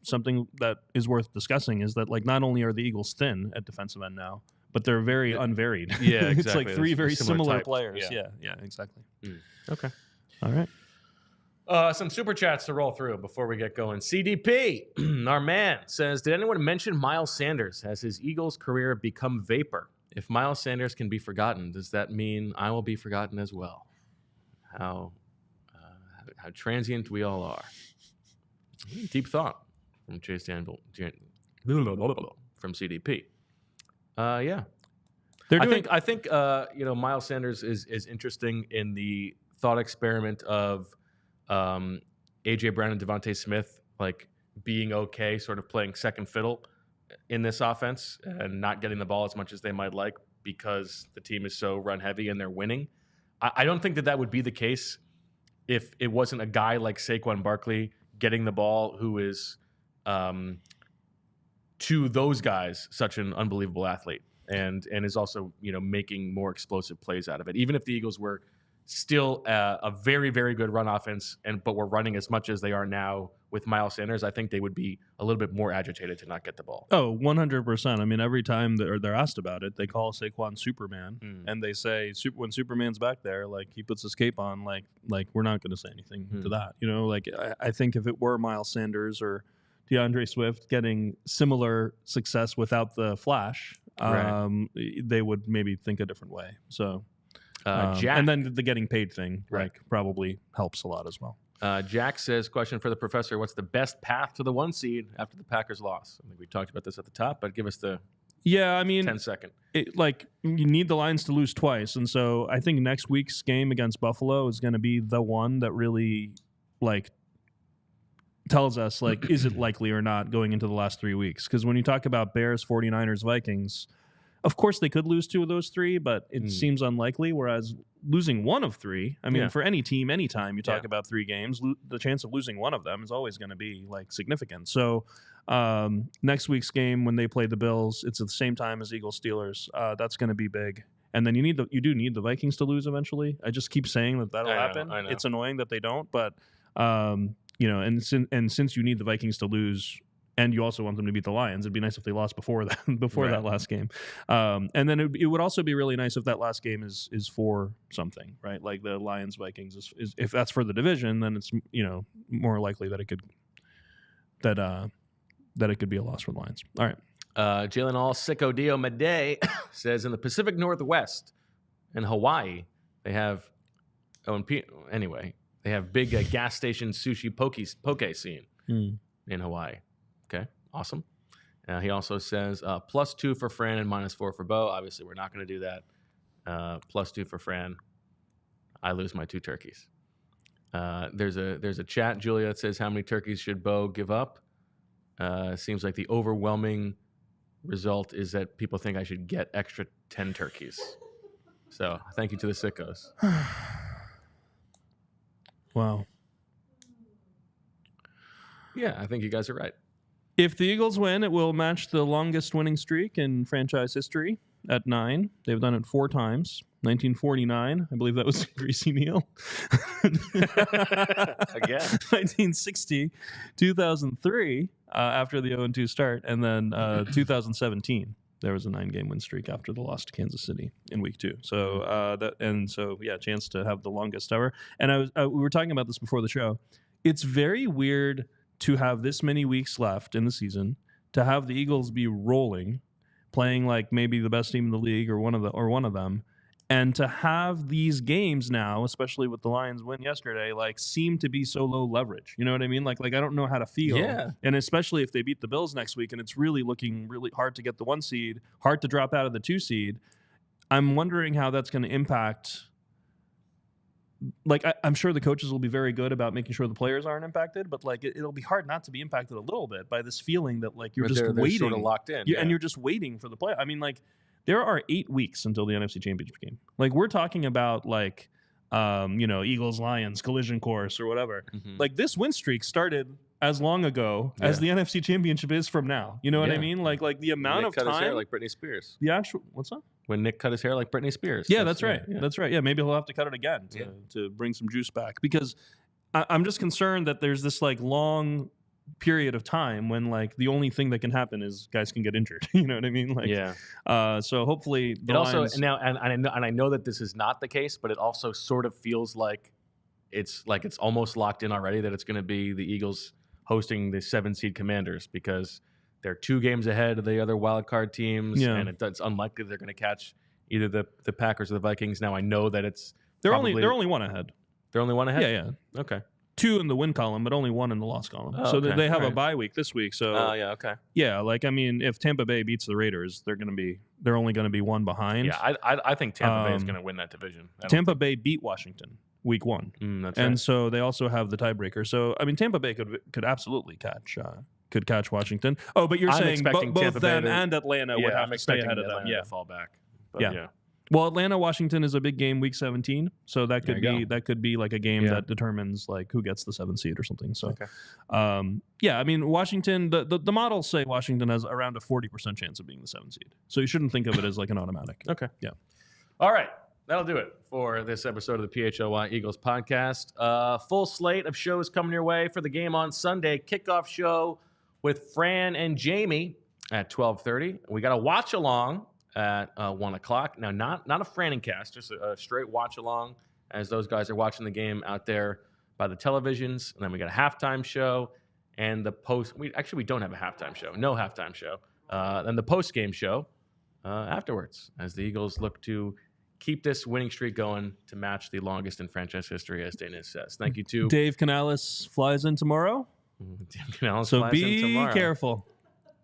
something that is worth discussing, is that like not only are the Eagles thin at defensive end now, but they're very unvaried.
Yeah, exactly.
It's like 3 very similar
types.
players. Yeah, exactly.
Okay.
All right.
Some super chats to roll through before we get going. CDP, our man, says, did anyone mention Miles Sanders? Has his Eagles career become vapor? If Miles Sanders can be forgotten, does that mean I will be forgotten as well? How transient we all are. Deep thought from Chase Danville from CDP. I think Miles Sanders is interesting in the thought experiment of A.J. Brown and DeVonta Smith like being okay, sort of playing second fiddle in this offense and not getting the ball as much as they might like because the team is so run heavy and they're winning. I don't think that would be the case if it wasn't a guy like Saquon Barkley getting the ball who is to those guys such an unbelievable athlete and is also making more explosive plays out of it. Even if the Eagles were still a very, very good run offense but were running as much as they are now with Miles Sanders, I think they would be a little bit more agitated to not get the ball.
Oh, 100%. I mean, every time they're asked about it, they call Saquon Superman, and they say when Superman's back there, like he puts his cape on, like we're not going to say anything to that. Like I think if it were Miles Sanders or DeAndre Swift getting similar success without the flash, they would maybe think a different way. So,
Jack,
and then the getting paid thing, probably helps a lot as well.
Jack says, question for the professor, what's the best path to the 1 seed after the Packers loss? I think we talked about this at the top, but give us the 10-second.
You need the Lions to lose twice, and so I think next week's game against Buffalo is going to be the one that really tells us is it likely or not going into the last 3 weeks. Because when you talk about Bears, 49ers, Vikings, Of course, they could lose 2 of those 3, but it seems unlikely. Whereas losing 1 of 3, I mean, for any team, anytime you talk about 3 games, the chance of losing 1 of them is always going to be like significant. So next week's game when they play the Bills, it's at the same time as Eagles-Steelers. That's going to be big. And then you do need the Vikings to lose eventually. I just keep saying that'll happen.
I know.
It's annoying that they don't, but and since you need the Vikings to lose, and you also want them to beat the Lions, it'd be nice if they lost before that that last game. And then it would also be really nice if that last game is for something, right? Like the Lions Vikings is if that's for the division, then it's more likely that it could be a loss for the Lions. All right.
Jalen All Sicko Dio Made says in the Pacific Northwest and Hawaii, they have they have big gas station sushi poke scene in Hawaii. Okay, awesome. He also says +2 for Fran and -4 for Bo. Obviously, we're not going to do that. +2 for Fran. I lose my 2 turkeys. There's a chat, Julia, that says how many turkeys should Bo give up? Seems like the overwhelming result is that people think I should get extra 10 turkeys. So thank you to the sickos.
Wow.
Yeah, I think you guys are right.
If the Eagles win, it will match the longest winning streak in franchise history at 9. They've done it 4 times. 1949, I believe that was Greasy Neal.
Again.
1960, 2003, after the 0-2 start, and then 2017. There was a 9-game win streak after the loss to Kansas City in week 2. So chance to have the longest ever. And we were talking about this before the show. It's very weird to have this many weeks left in the season, to have the Eagles be rolling, playing like maybe the best team in the league or one of them, and to have these games now, especially with the Lions win yesterday, like seem to be so low leverage. You know what I mean? Like I don't know how to feel.
Yeah.
And especially if they beat the Bills next week and it's really looking really hard to get the 1 seed, hard to drop out of the 2 seed. I'm wondering how that's going to impact. Like I'm sure the coaches will be very good about making sure the players aren't impacted, but like it'll be hard not to be impacted a little bit by this feeling that like you're
they're
waiting,
sort of locked in,
and you're just waiting for the play. I mean, like there are 8 weeks until the NFC Championship game. Like we're talking about like Eagles Lions collision course or whatever. Mm-hmm. Like this win streak started as long ago as the NFC Championship is from now. You know what I mean? Like the amount of time.
Nick cut his hair like Britney Spears.
The actual what's that?
When Nick cut his hair like Britney Spears.
Yeah, that's right. Yeah. That's right. Yeah, maybe he'll have to cut it again to bring some juice back, because I'm just concerned that there's this like long period of time when like the only thing that can happen is guys can get injured. You know what I mean? Like, so hopefully the Lions...
now and I know that this is not the case, but it also sort of feels like it's almost locked in already that it's going to be the Eagles hosting the 7-seed Commanders, because they're 2 games ahead of the other wild card teams, and it's unlikely they're going to catch either the Packers or the Vikings. Now I know that they're only 1 ahead. They're only 1 ahead.
Yeah.
Okay.
2 in the win column, but only 1 in the loss column. So they have a bye week this week. So
okay.
Yeah, like I mean, if Tampa Bay beats the Raiders, they're only going to be 1 behind.
Yeah, I think Tampa Bay is going to win that division.
Tampa Bay beat Washington week 1,
that's
and
right.
so they also have the tiebreaker. So I mean, Tampa Bay could absolutely catch Washington. Oh, but you're saying both them and Atlanta would have to stay ahead of them.
To fall back. But
yeah. Well, Atlanta Washington is a big game week 17, so that could be like a game that determines like who gets the 7th seed or something. So, I mean Washington. The models say Washington has around a 40% chance of being the 7th seed, so you shouldn't think of it as like an automatic.
Okay.
Yeah.
All right. That'll do it for this episode of the PHLY Eagles podcast. Full slate of shows coming your way for the game on Sunday. Kickoff show with Fran and Jamie at 12:30. We got a watch along at 1 o'clock. Now, not a Fran and cast, just a straight watch along as those guys are watching the game out there by the televisions. And then we got a halftime show and the post. We don't have a halftime show. No halftime show. Then the post game show afterwards, as the Eagles look to keep this winning streak going to match the longest in franchise history, as Deniz says. Thank you to
Dave Canales flies in tomorrow.
Dave Canales
so
flies
be
in tomorrow.
Careful.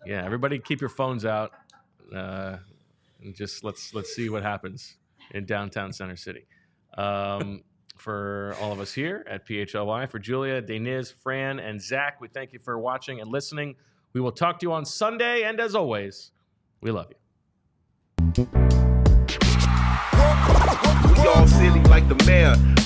Yeah, everybody keep your phones out. And just let's see what happens in downtown Center City. For all of us here at PHLY, for Julia, Deniz, Fran, and Zach, we thank you for watching and listening. We will talk to you on Sunday, and as always, we love you.
We all silly like the mayor.